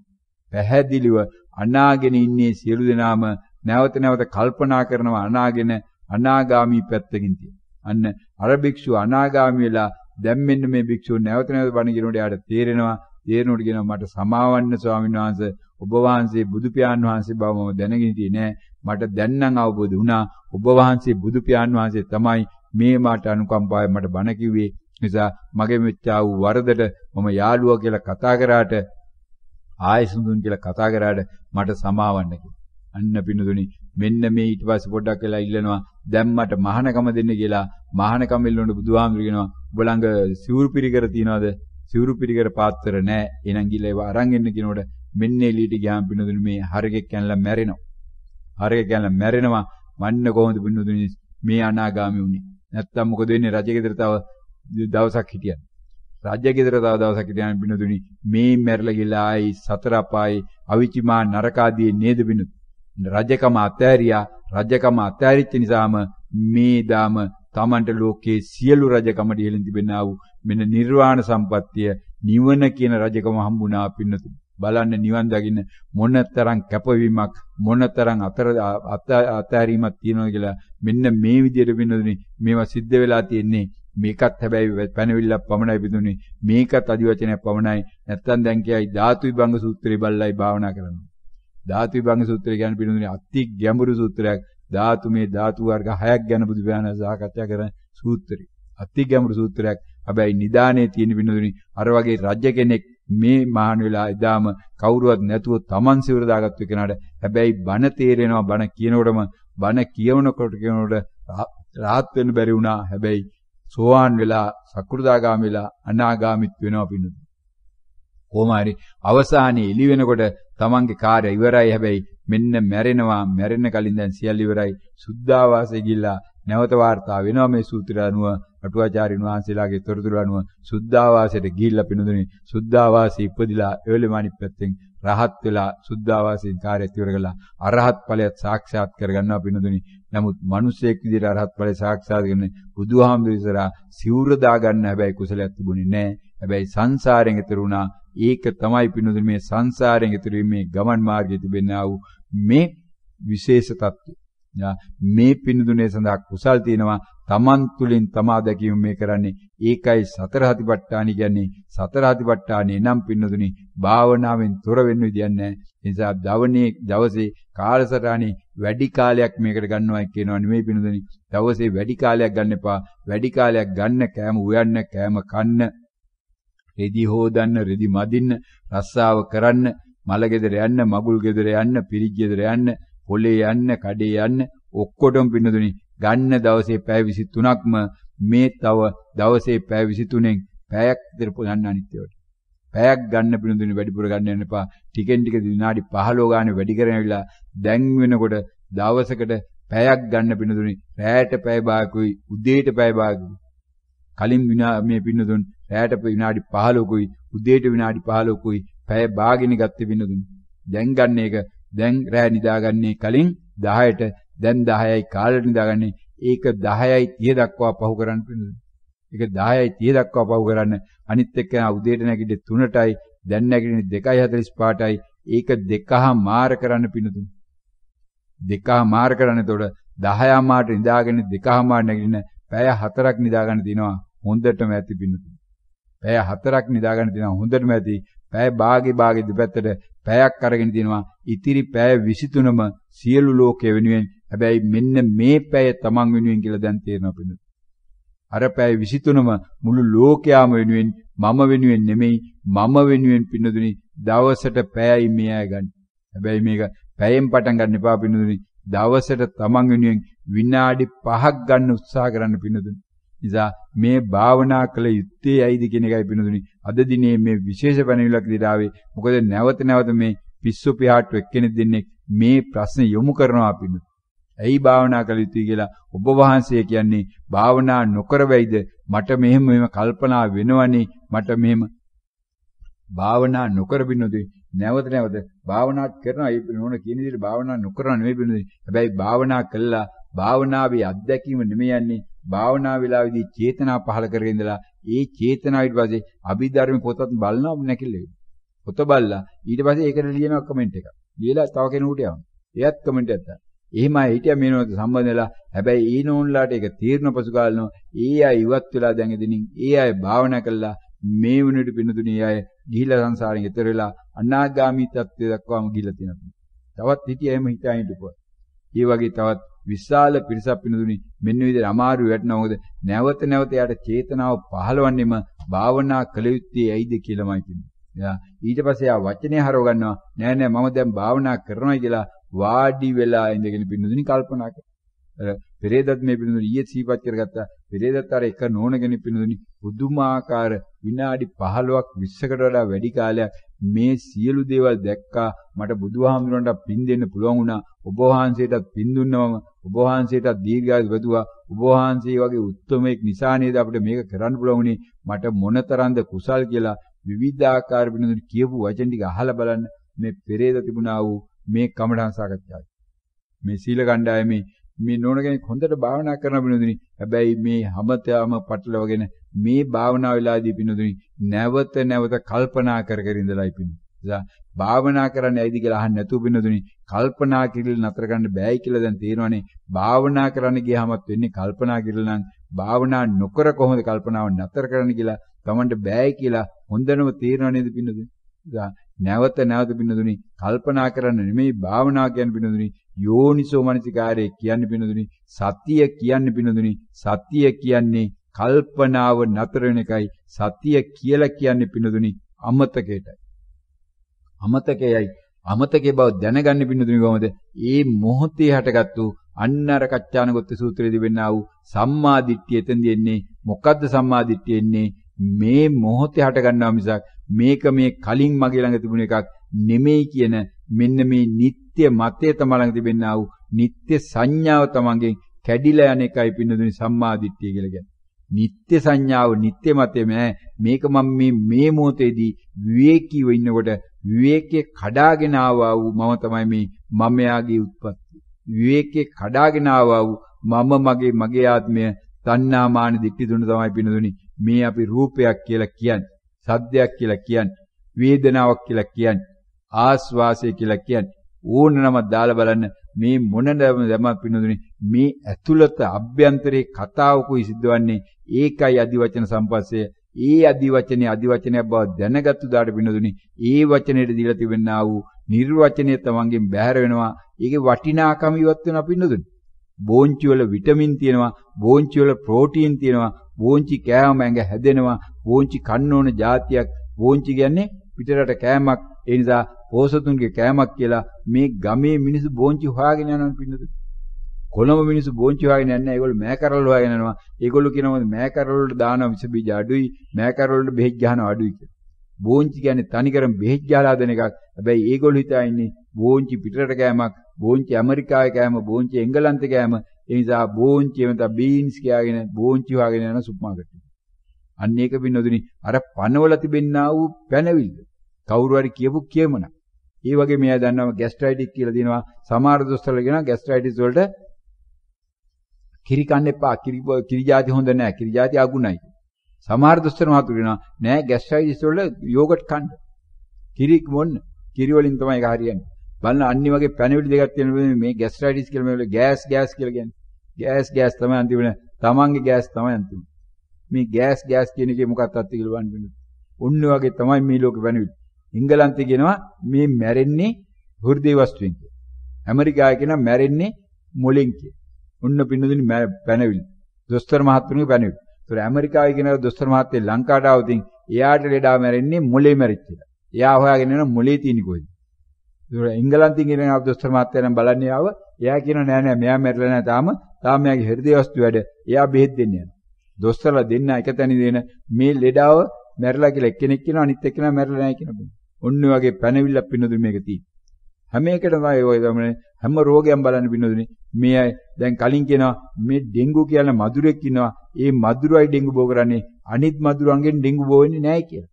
පැහැදිලිව අනාගෙන ඉන්නේ සියලු දෙනාම නැවත නැවත කල්පනා කරනවා අනාගෙන අනාගාමි පැත්තකින් තියෙන අන්න අර භික්ෂුව අනාගාමි වෙලා දැන් මෙන්න මේ භික්ෂුව නැවත නැවත බණ කියනකොට යාට තේරෙනකොට කියනවා මට සමාවන්න ස්වාමීන් වහන්සේ ඔබ වහන්සේ බුදු පියාණන් වහන්සේ බව මම දැනගෙන හිටියේ නෑ මට දැන් නම් අවබෝධ වුණා ඔබ වහන්සේ බුදු පියාණන් වහන්සේ තමයි මේ මට අනුකම්පාවෙන් මට බණ කිව්වේ නිසා මගේ මෙච්චා වූ වරදට මම යාළුවා කියලා කතා කරාට ආයසුඳුන් කියලා කතා කරාට මට සමාවන්න කියලා. අන්න පින්නතුනි මෙන්න මේ ඊට පස්සේ පොඩ්ඩක් වෙලා ඉල්ලනවා දැන් මට මහානකම දෙන්න කියලා මහානකම ඉල්ලනොත් බුදුහාමුදුරු කියනවා ඔබ ළඟ සිවුරු පිරිකර තියනවද සිවුරු පිරිකර පාත්‍ර නැහැ එහෙනම් ගිහලා ඒව අරන් එන්න කියනකොට මෙන්න එළියට ගියාම පින්නතුනි මේ හරකෙක් කැනලා මැරෙනවා වන්න කොහොමද පින්නතුනි මේ අනාගාමී වුනේ නැත්තම් මොකද වෙන්නේ රජගෙදර තව දවසක් හිටියන් රාජ්‍යගෙදර තව දවසක් හිටියන් පින්නතුනි මේ මැරලා ගිහලා ආයි සතර අපායි අවිචිමා නරකාදී නේද පින්නතුනි රජකම අත්හැරිච්ච නිසාම මේ දාම තමන්ට ලෝකයේ සියලු රජකම දිහෙලින් තිබෙනා වූ මෙන්න නිර්වාණ සම්පත්තිය නිවන කියන රජකම හම්බුණා පින්නතුනි බලන්න නිවන් දකින්න මොනතරම් කැපවීමක් මොනතරම් අත්හැරීමක් තියෙනවද කියලා මෙන්න මේ විදිහට පින්නතුනි මේවා සිද්ධ වෙලා තියෙන්නේ මේකත් හැබැයි පැනවිල්ලක් පමණයි පිටුනේ මේකත් අදිවචනයක් පමණයි නැත්තම් දැන් කියයි ධාතු විභංග සූත්‍රය බලලයි භාවනා කරනවා ධාතු විභංග සූත්‍රය කියන්නේ පිටුනේ අති ගැඹුරු සූත්‍රයක් ධාතු වර්ග 6ක් ගැන බුදු පියාණන් සාකච්ඡා කරන සූත්‍රය අති ගැඹුරු සූත්‍රයක් හැබැයි නිදානේ තියෙන පිටුනේ අර වගේ රජ කෙනෙක් මේ මහාන වෙලා එදාම කවුරුවත් නැතුව Taman සිවුර දාගත්තු කෙනාට හැබැයි බණ තේරෙනවා බණ කියනකොටම බණ කියවනකොට රාහත් වෙන්න බැරි වුණා හැබැයි සෝවාන් වෙලා සකෘදාගාමී වෙලා අනාගාමීත් වෙනවා පින්නතුනි කොහොම හරි අවසානයේ එළි වෙනකොට තමන්ගේ කාර්යය ඉවරයි හැබැයි මෙන්න මැරෙන කලින් දැන් සියල්ල ඉවරයි සුද්ධාවාසයේ ගිහිල්ලා නැවත වාර්තා වෙනවා මේ සූත්‍රය අනුව අටුවාචාර්යන් වහන්සේලාගේ තොරතුරු අනුව සුද්ධාවාසයට ගිහිල්ලා පිනුදුනේ සුද්ධාවාසී ඉපදිලා එවලෙම අනිත් පැත්තෙන් රහත් වෙලා සුද්ධාවාසීන් කාර්යය ඉවර කළා අරහත් ඵලයත් සාක්ෂාත් කරගන්නවා පිනුදුනේ. නමුත් මිනිසෙක් විදිහට අරහත් ඵලය සාක්ෂාත් කරගෙන බුදුහාමුදුරු ඉස්සරහා සිවුර දාගන්න හැබැයි කුසලයක් තිබුණේ නැහැ. හැබැයි සංසාරයෙන් ඈතර වුණා. ඒක තමයි පිනුදුනේ මේ සංසාරයෙන් ඈතර වීමේ ගමන් මාර්ගයේ තිබෙනා වූ මේ විශේෂ தত্ত্বය. මේ පිනුදුනේ සඳහා කුසල් තියෙනවා. තමන් තුළින් තමා දැකීම මේ කරන්නේ. ඒකයි සතර හතිපට්ඨාන කියන්නේ. සතර හතිපට්ඨානේ නම් පිනුදුනේ භාවනාවෙන් තොර වෙන්න විදියක් නැහැ. ඒ නිසා දවසේ කාලසටහනේ වැඩි කාලයක් මේකට ගන්නවා කියනවා නෙමෙයි පිනුදුනේ. දවසේ වැඩි කාලයක් ගන්න එපා. වැඩි කාලයක් ගන්න කෑම උයන්න කෑම කන්න රෙදි හොදන්න රෙදි මදින්න රස්සාව කරන්න මල ගෙදර යන්න මගුල් ගෙදර යන්න පිරිජ් ගෙදර යන්න පොලේ යන්න කඩේ යන්න ඔක්කොටම පින්නදුනි ගන්න දවසේ පැය 23ක්ම මේ තව දවසේ පැය 23න් පැයක් විතර ගන්න අනිත්‍යවට පැයක් ගන්න පින්නදුනි වැඩිපුර ගන්න යන්න එපා ටිකෙන් ටික විනාඩි 15 ගානේ වැඩි කරගෙන ඇවිල්ලා දැන් වෙනකොට දවසකට පැයක් ගන්න පින්නදුනි රැයට පැය භාගකුයි උදේට පැය භාගකුයි කලින් මේ පින්නදුන් රැයට විනාඩි 15කුයි උදේට විනාඩි 15කුයි පැය භාගෙනි ගත්තේ පින්නදුනි දැන් ගන්න එක දැන් රැය නිදාගන්නේ කලින් 10ට දැන් 10යි කාලට නිදාගන්නේ ඒක 10යි 30 දක්වා පහු කරන්න පින්නදුනි ඒක 10යි 30 දක්වා පහු කරන්න අනිත් එක්ක උදේට නැගිටින්නේ 3ටයි දැන් නැගිටින්නේ 2:45ටයි ඒක 2:00 කරන්න පින්නදුනි 2:00 කරන්න එතකොට 10:00 නිදාගෙන 2:00 නැගිටින පැය 4ක් නිදාගන්න තියෙනවා හොඳටම ඇති පින්නතුනි. පැය 4ක් නිදාගන්න තියෙනවා හොඳටම ඇති. පැය භාගේ දෙපැත්තට පැයක් අරගෙන තියෙනවා. ඉතිරි පැය 23ම සියලු ලෝකයේ වෙනුවෙන්. හැබැයි මෙන්න මේ පැය තමන් වෙනුවෙන් කියලා දැන් තේරෙනවා පින්නතුනි. අර පැය 23ම මුළු ලෝකයාම වෙනුවෙන් මම වෙනුවෙන් නෙමෙයි මම වෙනුවෙන් පින්නතුනි දවසට පැයයි මෙයයි ගන්න. හැබැයි මේක පැයෙන් පටන් ගන්න එපා පින්නතුනි. දවසට තමන් වෙනුවෙන් විනාඩි 5ක් ගන්න උත්සාහ කරන්න පින්නතුනි. නිසා මේ භාවනා කළ යුත්තේ ඇයිද කියන එකයි පින්නතුනි. අද දිනේ මේ විශේෂ පැනවිලක් දිහාට ආවේ. මොකද නැවත මේ පිස්සු පියාට්ටු එක්කෙනෙක් දෙන්නේ මේ ප්‍රශ්න යොමු කරනවා පින්නතුනි. ඇයි භාවනා කළ යුත්තේ කියලා ඔබ වහන්සේ කියන්නේ භාවනා නොකර වෙයිද? මට මෙහෙම කල්පනා වෙනවනේ. මට මෙහෙම භාවනා නොකර පින්නතුනි. නැවත භාවනා කරනවා. ඒ නෝන කියන විදිහට භාවනා නොකරන නෙවෙයි පින්නතුනි. හැබැයි භාවනා කළා භාවනාවේ අත්දැකීම නෙමෙයි යන්නේ. භාවනා වේලාවේදී චේතනා පහල කරගෙන ඉඳලා ඒ චේතනාව ඊට පස්සේ අභිධර්ම පොතත් බලනවා නැකිලෙ. පොත බලලා ඊට පස්සේ ඒකට ලියනවා කමෙන්ට් එකක්. ලියලා තව කෙනෙකුට යවනවා. එයත් කමෙන්ට් එකක් දානවා. එහෙමයි හිටියා මේනොත් සම්බන්ධ වෙලා හැබැයි ඒ නෝන්ලාට ඒක තීරණ පසු කාලනවා. ඒ අය ඉවත් වෙලා දැන් එදිනින් ඒ අය භාවනා කළා මේ වුණට පින්නතුණී අය ගිහිලා සංසාරයෙන් එතර වෙලා අනාගාමී තත්ත්වයට දක්වාම ගිහිලා තියෙනවා. තවත් හිටියා එහෙම හිතාගෙන ඉඳපුවා. ඒ වගේ තවත් විශාල පිරිසක් පින්නතුණි මෙන්න විදිහට අමාරු වැටෙනවා. මොකද නැවත යාට චේතනාව පහළවන්නේම භාවනා කළ යුත්තේ ඇයිද කියලාමයි පින්නේ. ඊට පස්සේ ආ වචනේ හරව ගන්නවා. නෑ මම දැන් භාවනා කරනවා කියලා වාඩි වෙලා ඉඳගෙන පින්නතුණි කල්පනා කරා. පෙරේදත් මේ පින්නතුණි ඊයේ සීපත් කරගත්තා. පෙරේදත් අර එක නෝනගෙන පින්නතුණි පුදුමාකාර විනාඩි 15ක් 20කට වඩා වැඩි කාලයක් මේ සියලු දේවල් දැක්කා. මට බුදුහාමුදුරන්ට පින් දෙන්න පුළුවන් වුණා. ඔබ වහන්සේටත් පින් දුන්නවම ඔබ වහන්සේටත් දීර්ඝායු වැදුවා. ඔබ වහන්සේ වගේ උත්තරමෙක් නිසා නේද අපිට මේක කරන්න පුළුවන් උනේ. මට මොනතරම්ද කුසල් කියලා විවිධාකාර පින්නතුණි කියපු වචන ටික අහලා බලන්න මේ පෙරේද තිබුණා වූ මේ කමඨාන් සාකච්ඡාව. මේ සීල කණ්ඩායමේ මේ නෝන කෙනෙක් හොඳට භාවනා කරන පින්නතුනි. හැබැයි මේ හැමතෙම පටලවගෙන මේ භාවනා වෙලාදී පින්නතුනි නැවත කල්පනා කර ඉඳලායි පින්නතුනි. භාවනා කරන්න ඇයිද කියලා අහන්න නැතුව පින්නතුනි කල්පනා කිරිල්ල නතර කරන්න බෑයි කියලා දැන් තේරෙනවානේ. භාවනා කරන්න ගියාමත් වෙන්නේ කල්පනා කිරිල්ල නම් භාවනා නොකර කොහොමද කල්පනාව නතර කරන්න කියලා තමන්ට බෑයි කියලා හොඳනම තේරෙනව නේද පින්නතුනි. නැවත පින්නතුනි කල්පනා කරන්න නෙමෙයි භාවනා කියන්නේ පින්නතුනි යෝනිසෝ මනසිකාරය කියන්නේ පින්නතුනි සතිය කියන්නේ පින්නතුනි සතිය කියන්නේ කල්පනාව නතර වෙන එකයි සතිය කියලා කියන්නේ පින්නතුනි අමතකයේ බව දැනගන්න පින්නතුනි කොහොමද? ඒ මොහොතේ හටගත්තු අන්නර කච්චානගොත්ත සූත්‍රයේදී වෙන්නා වූ සම්මා දිට්ඨිය එතෙන්දී එන්නේ. මොකද්ද සම්මා දිට්ඨිය එන්නේ? මේ මොහොතේ හට ගන්නවා මිසක් මේක මේ කලින් මගේ ළඟ තිබුණ එකක් නෙමෙයි කියන මෙන්න මේ නিত্য මතය තමයි ළඟ තිබෙනා වූ නিত্য සංඥාව තමන්ගෙන් කැඩිලා යන එකයි පින්නදුනි සම්මාදිට්ඨිය කියලා කියන්නේ. නිත්‍ය සංඥාව නිත්‍ය මතෙම මේක මම මේ මොහොතේදී විවේකීව ඉන්නකොට විවේකයේ කඩාගෙන ආවා වූ මම තමයි මේ මමයාගේ උත්පත්ති. විවේකයේ කඩාගෙන ආවා වූ මගේ ආත්මය තණ්හා මාන දිට්ඨි තුන තමයි පින්නදුනි මේ අපි රූපයක් කියලා කියන්නේ. සද්දයක් කියලා කියන්නේ. වේදනාවක් කියලා කියන්නේ. ආස්වාසය කියලා කියන්නේ. ඕනනම දාලා බලන්න මේ මොනදම දැම පින්නදුනි මේ ඇතුළත අභ්‍යන්තරේ කතාවකුයි සිද්ධවන්නේ ඒකයි අදිවචන සම්පස්සේ ඒ අදිවචනයක් බව දැනගත්තු දාට පින්නදුනි ඒ වචනේට දීලා තිබෙනා වූ නිර්වචනය තමන්ගෙන් බැහැර වෙනවා ඒකේ වටිනාකම ඉවත් වෙනවා පින්නදුනි බෝංචි වල විටමින් තියෙනවා බෝංචි වල ප්‍රෝටීන් තියෙනවා බෝංචි කෑම ඇඟ හැදෙනවා බෝංචි කන්න ඕන જાතියක් බෝංචි කියන්නේ පිටරට කෑමක් ඒ නිසා පෝසතුන්ගේ කෑමක් කියලා මේ ගමේ මිනිස්සු බෝංචි හොයාගෙන යනවා පින්නදුනි කොළඹ මිනිස්සු බෝංචි හොයාගෙන යන්නේ නැහැ. ඒගොල්ලෝ මෑකරවල හොයාගෙන යනවා. ඒගොල්ලෝ කියනවා මෑකරවල වලට දානවා විස බීජ අඩුයි, මෑකරවල වලට බෙහෙත් ගහනවා අඩුයි කියලා. බෝංචි කියන්නේ තනිකරම බෙහෙත් ගහලා හදන එකක්. හැබැයි ඒගොල්ලෝ හිතා ඉන්නේ බෝංචි පිටරට කෑමක්, බෝංචි ඇමරිකාවේ කෑම, බෝංචි එංගලන්තේ කෑම. ඒ නිසා බෝංචි එමෙත බීන්ස් කියාගෙන බෝංචි හොයාගෙන යන සුපර් මාකට් එකට. අන්න ඒක පින්නොදුනි අර පනවල තිබෙන්නා වූ පැනවිල්ල. කවුරු හරි කියපු කියමන. ඒ වගේ මෙයා දන්නවා ગેස්ට්‍රයිටිස් කියලා දිනවා. සමහර දොස්තරලා කියනවා ગેස්ට්‍රයිටිස් වලට කිරි කන්න එපා. කිරි જાති හොඳ නැහැ. කිරි જાති අගුණයි. සමහර දොස්තර මහතුරු කියනවා නෑ ગેස්ට්‍රයිටිස් වල යෝගට් කන්න. කිරි මොන්න. කිරි වලින් තමයි ඒක හරියන්නේ. බලන්න අනිත් වගේ පැනවිලි දෙකක් තියෙනවා මේ ગેස්ට්‍රයිටිස් කියලා මේ ගෑස් කියලා කියන්නේ. ගෑස් තමයි අන්තිමට තමන්ගේ ගෑස් තමයි අන්තිමට. මේ ගෑස් කියන එකේ මොකක්ද අත්ති කියලා බලන්න. ඔන්න වගේ තමයි මේ ලෝකේ පැනවිලි. එංගලන්තේ කියනවා මේ මැරෙන්නේ හෘදේ වස්තුවෙන් කියලා. ඇමරිකාවේ කියනවා මැරෙන්නේ මොලෙන් කියලා. උන්න පින්නදුනි පැනවිලි. දොස්තර මහත්තුරුගේ පැනවිලි. ඒතර ඇමරිකාවේ කියනවා දොස්තර මහත්තයා ලංකාවට ආවොතින් එයාට ලෙඩා මැරෙන්නේ මොලේ මැරිච්චලා. එයා හොයාගෙන යන මොලේ තියෙන කොහෙද? ඒතර එංගලන්තෙන් කියනවා දොස්තර මහත්තයා නම් බලන්නේ ආව. එයා කියනවා නෑ මෙයා මැරිලා නෑ තාම මෙයාගේ හෘදේ වස්තු වැඩ. එයා බෙහෙත් දෙන්න යනවා. දොස්තරලා දෙන්න එක තැනදී දෙන මේ ලෙඩාව මැරිලා කියලා එක්කෙනෙක් කියනවා අනිත් එක්කෙනා මැරිලා නෑ කියනවා. ඔන්න වගේ පැනවිල්ලක් පින්නදුනි මේක තියෙන්නේ. හැම එකටම ඔය තමයි හැම රෝගයක්ම බලන්න පින්නදුනි මේ දැන් කලින් කියනවා මේ ඩෙන්ගු කියන මදුරෙක් ඉන්නවා ඒ මදුරයි ඩෙන්ගු බෝ කරන්නේ අනිත් මදුරන්ගෙන් ඩෙන්ගු බෝ වෙන්නේ නැහැ කියලා.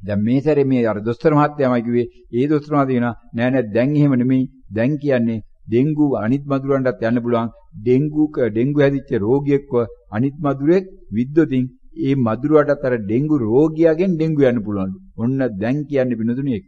දැන් මේ සැරේ මේ අර දොස්තර මහත්තයාමයි කිව්වේ ඒ දොස්තර මහත්තයා කියනවා නෑ දැන් එහෙම නෙමෙයි දැන් කියන්නේ ඩෙන්ගු අනිත් මදුරන්ටත් යන්න පුළුවන් ඩෙන්ගු හැදිච්ච රෝගියෙක්ව අනිත් මදුරෙක් විද්දොතින් ඒ මදුරටත් අර ඩෙන්ගු රෝගියාගෙන් ඩෙන්ගු යන්න පුළුවන්. ඔන්න දැන් කියන්නේ පින්නදුනි ඒක.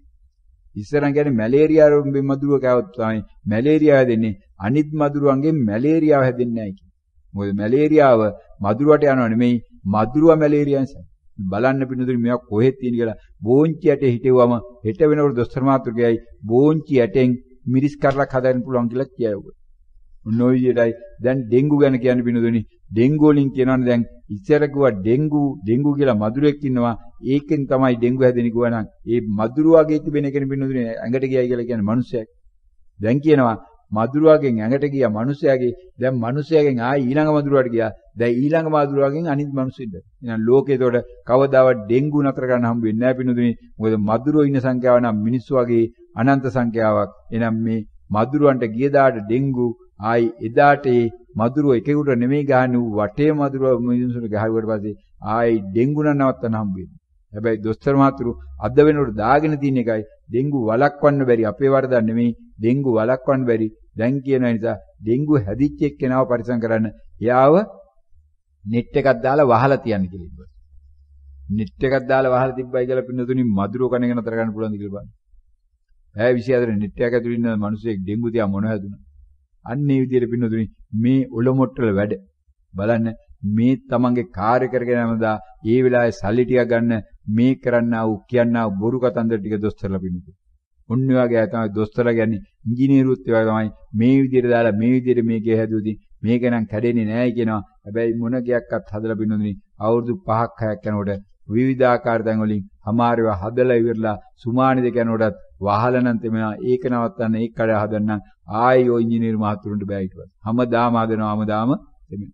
ඉස්සරහ කියන්නේ මැලේරියා රෝගෙන් මදුරුව කෑවොත් තමයි මැලේරියා හැදෙන්නේ අනිත් මදුරුවන්ගෙන් මැලේරියාව හැදෙන්නේ නැහැ කියන්නේ. මොකද මැලේරියාව මදුරුවට යනව නෙමෙයි මදුරුව මැලේරියා නිසා. බලන්න පින්නතුනි මේවා කොහෙද තියෙන කියලා බෝංචි ඇටේ හිටෙව්වම හෙට වෙනකොට දොස්තර මහතුරු කියයි බෝංචි ඇටෙන් මිරිස් කරලක් හදන්න පුළුවන් කියලා කියවුවා. ඔන්න ඔය විදිහටයි දැන් ඩෙන්ගු ගැන කියන්නේ පින්නතුනි ඩෙන්ගු වලින් කියනවනේ දැන් ඉස්සර කිව්වා ඩෙන්ගු කියලා මදුරෙක් ඉන්නවා ඒකෙන් තමයි ඩෙන්ගු හැදෙන්නේ කිව්වා නම් ඒ මදුරුවාගේ තිබෙන එකනේ පින්නතුනි ඇඟට ගියයි කියලා කියන්නේ මිනිස්සෙක්. දැන් කියනවා මදුරුවාගෙන් ඇඟට ගියා මිනිස්සයාගේ දැන් මිනිස්සයාගෙන් ආයි ඊළඟ මදුරුවාට ගියා දැන් ඊළඟ මදුරුවාගෙන් අනිත් මිනිස්සුන්ට. එහෙනම් ලෝකේ ඒතකොට කවදාවත් ඩෙන්ගු නතර කරන්න හම්බ වෙන්නේ නැහැ පින්නතුනි. මොකද මදුරුවෝ ඉන්න සංඛ්‍යාව නම් මිනිස්සු වගේ අනන්ත සංඛ්‍යාවක්. එහෙනම් මේ මදුරුවන්ට ගිය දාට ඩෙන්ගු ආයි එදාට ඒ මදුරුව එකෙකුට නෙමෙයි ගහන්නේ වටේ මදුරුව මිනිස්සුන්ට ගහුවට පස්සේ ආයි ඩෙන්ගු නවත්තන්න හම්බ වෙනවා. හැබැයි දොස්තර මහතුරු අද වෙනකොට දාගෙන තියෙන එකයි ඩෙන්ගු වළක්වන්න බැරි අපේ වරදක් නෙමෙයි ඩෙන්ගු වළක්වන්න බැරි දැන් කියන නිසා ඩෙන්ගු හැදිච්ච එක්කෙනාව පරිසම් කරන්න එයාව net එකක් දාලා වහලා තියන්න කියලා ඉබ්බා. net එකක් දාලා වහලා තිබ්බයි කියලා පින්නතුනි මදුරුව කණ එක නතර ගන්න පුළුවන්ද කියලා බලන්න. ඈ 24 net එකක් ඇතුළේ ඉන්න මිනිස්සෙක් ඩෙන්ගු තියා මොන හැදුණා. අන්නේ විදියට පින්නතුනි මේ ඔලොමොට්ටල වැඩ බලන්න මේ තමන්ගේ කාර්ය කරගෙන යනදා ඒ වෙලාවේ සල්ලි ටික ගන්න මේ කරන්නා වූ කියන්නා වූ බොරු කතන්දර ටික දොස්තරලා පින්නතුනි. ඔන්න වගේ අය තමයි දොස්තරලා කියන්නේ ඉංජිනේරුත් ඒවා තමයි මේ විදියට දාලා මේ විදියට මේකේ හැදුවදී මේක නම් කැඩෙන්නේ නැහැ කියනවා. හැබැයි මොන ගයක්වත් හදලා පින්නතුනි අවුරුදු 5ක් 6ක් යනකොට විවිධාකාර තැන් වලින් හමාරව හදලා ඉවරලා සුමානි දෙක යනකොටත් වහලා නම් තෙමනවා ඒක නවත්තන්න ඒක කඩ හදන්න ආයි ඔය ඉංජිනේරු මහතුරුන්ට බෑ ඊට පස්සේ. හැමදාම හදනවා හැමදාම තෙමෙන.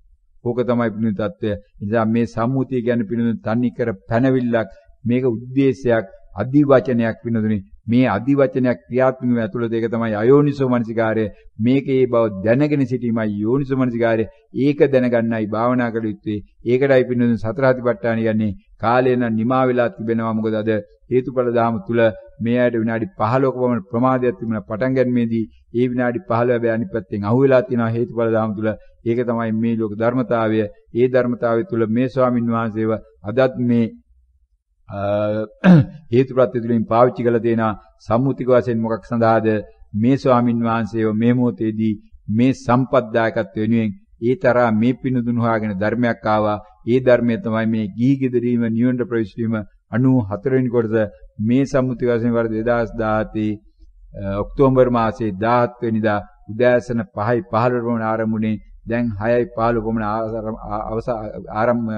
ඕක තමයි පිළිතුරු තත්ත්වය. නිසා මේ සම්මුතිය කියන්නේ පිළිතුරු තන්නේ කර පැනවිල්ලක් මේක ಉದ್ದೇಶයක් අදි වචනයක් වෙනදුනේ මේ අදි වචනයක් ක්‍රියාත්මක වෙන ඇතුළත ඒක තමයි අයෝනිසෝ මනසිකාරය. මේකේ බව දැනගෙන සිටීමයි යෝනිසෝ මනසිකාරය. ඒක දැනගන්නයි භාවනා කළ යුත්තේ. ඒකටයි පින්නදුනේ සතර සතිපට්ඨාන කියන්නේ කාලය නම් නිමා වෙලා තිබෙනවා. මොකද අද හේතුඵල ධාම තුල මේ ඇයට විනාඩි 15ක පමණ ප්‍රමාදයක් තිබුණා පටන් ගැනීමේදී ඒ විනාඩි 15 හැබැයි අනිත් පැත්තෙන් අහුවෙලා තියෙනවා හේතුඵල ධාම තුල. ඒක තමයි මේ ලෝක ධර්මතාවය. ඒ ධර්මතාවය තුල මේ ස්වාමින් වහන්සේව අදත් මේ හේතුප්‍රත්‍ය තුලින් පාවිච්චි කළ දෙන සම්මුතික වශයෙන් මොකක් සඳහාද මේ ස්වාමින් වහන්සේව මේ මොහොතේදී මේ සම්පත්දායකත්ව වෙනුවෙන් ඒ තරහා මේ පිනුදුන හොයාගෙන ධර්මයක් ආවා. ඒ ධර්මය තමයි මේ ගිහි ගෙදරීම නිවනට ප්‍රවේශ වීම 94 වෙනි කොටස මේ සම්මුතික වශයෙන් වර්ෂ 2017 ඔක්තෝබර් මාසයේ 17 වෙනිදා උදෑසන 5:15 වන ආරම්භුනේ දැන් 6:15 පමණ ආරම්භ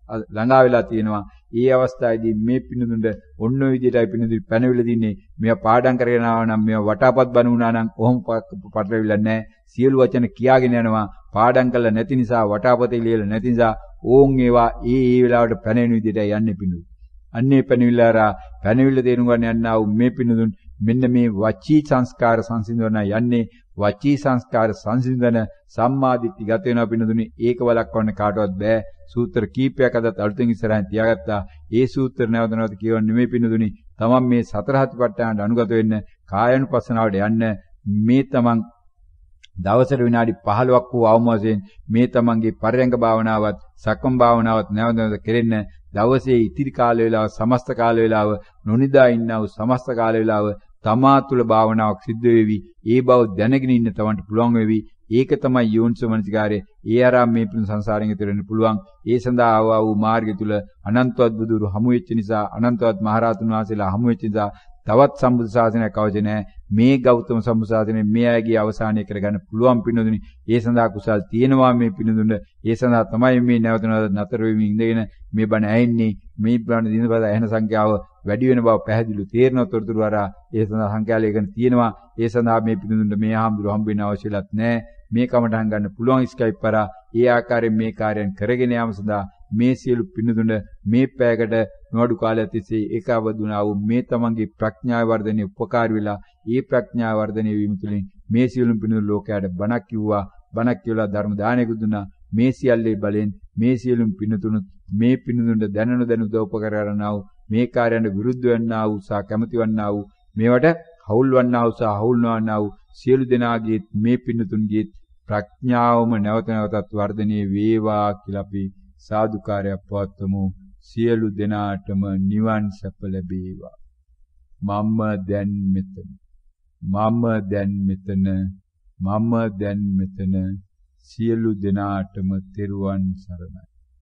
ළඟා වෙලා තියෙනවා. ඒ අවස්ථාවේදී මේ පිනුදුන්ට ඔන්න ඔය විදිහටයි පිනුදුන් පැනවිලා දින්නේ. මේවා පාඩම් කරගෙන ආවා නම් මේවා වටාපත් බණ වුණා නම් කොහොම පටලවිලා නැහැ. සියලු වචන කියාගෙන යනවා. පාඩම් කළා නැති නිසා වටාපතේ ලියලා නැති නිසා ඕන් ඒවා ඒ වෙලාවට පැනෙන විදිහට යන්නේ පිනුදුන්. අන්නේ පැනවිලාරා පැනවිල්ල තේරුම් ගන්න යන්නා වූ මේ පිනුදුන් මෙන්න මේ වචී සංස්කාර සංසිඳවන යන්නේ වචී සංස්කාර සංසිඳන සම්මාදිට්ඨි ගත වෙනවා පිනුදුනි. ඒක වළක්වන්න කාටවත් බෑ. සූත්‍ර කීපයක් අදත් අලුතෙන් ඉස්සරහින් තියාගත්තා. ඒ සූත්‍ර නැවත නැවත කියවන්න නෙමෙයි පිනුදුනි. තමන් මේ සතර සතිපට්ඨානට අනුගත වෙන්න කායानुපස්සනාවට යන්න මේ තමන් දවසට විනාඩි 15ක් වූ අවම වශයෙන් මේ තමන්ගේ පරයන්ක භාවනාවත් සක්මන් භාවනාවත් නැවත නැවත කෙරෙන්න දවසේ ඉතිරි කාල වේලාව සමස්ත කාල වේලාව නොනිදා ඉන්නා වූ සමස්ත කාල වේලාව තමා තුළ භාවනාවක් සිද්ධ වෙවි. ඒ බව දැනගෙන ඉන්න තමන්ට පුළුවන් වෙවි. ඒක තමයි යෝනිසෝ මනසිකාරය. ඒ ආරාම මේ පුදුම සංසාරයෙන් ඈතර වෙන්න පුළුවන්. ඒ සඳහා ආවා වූ මාර්ගය තුල අනන්තවත් බුදුරු හමු වෙච්ච නිසා අනන්තවත් මහරහතුන් වහන්සේලා හමු වෙච්ච නිසා තවත් සම්බුද්ධ ශාසනයක් අවශ්‍ය නැහැ. මේ ගෞතම සම්බුද්ධ ශාසනය මේ අයගේ අවසානය කරගන්න පුළුවන් පිණුදුනි. ඒ සඳහා කුසල් තියෙනවා මේ පිණුදුන. ඒ සඳහා තමයි මේ නැවත නැවත නතර වෙමින් ඉඳගෙන මේ බණ ඇහෙන්නේ. මේ බණ දිනපත ඇහෙන සංඛ්‍යාව වැඩි වෙන බව පැහැදිලිව තේරෙන තොරතුරු වරා ඒ සඳහා සංඛ්‍යාලයකන තියෙනවා. ඒ සඳහා මේ පිණුදුන්ට මේ ආම්දුර හම්බ වෙන්න අවශ්‍යලත් නැහැ. මේ කමටහන් ගන්න පුළුවන් ස්කයිප් කරා ඒ ආකාරයෙන් මේ කාර්යයන් කරගෙන යාම සඳහා මේ සියලු පිණුදුන මේ පැයකට නොඅඩු කාලයක් තිස්සේ ඒකවදුනා වූ මේ තමන්ගේ ප්‍රඥාව වර්ධනයේ උපකාරී වෙලා ඒ ප්‍රඥාව වර්ධනය වීම තුළින් මේ සියලු පිණුදුන ලෝකයට බණක් කිව්වා. බණක් කියලා ධර්ම දානයක දුන්නා. මේ සියල්ලේ බලෙන් මේ සියලු පිණුතුණු මේ පිණුදුන්ට දැනන උදව් උපකාර කරනා වූ මේ කාර්යයන්ට විරුද්ධ වන්නා වූ සහ කැමති වන්නා වූ මේවට හවුල් වන්නා වූ සහ හවුල් නොවන්නා වූ සියලු දෙනාගේ මේ පිණුතුන්ගේ ප්‍රඥාවම නැවත නැවතත් වර්ධනය වේවා කියලා අපි සාදුකාරයක් පවත්වමු. සියලු දෙනාටම නිවන් සැප ලැබේවා. මම දැන් මෙතන සියලු දෙනාටම තෙරුවන් සරණයි.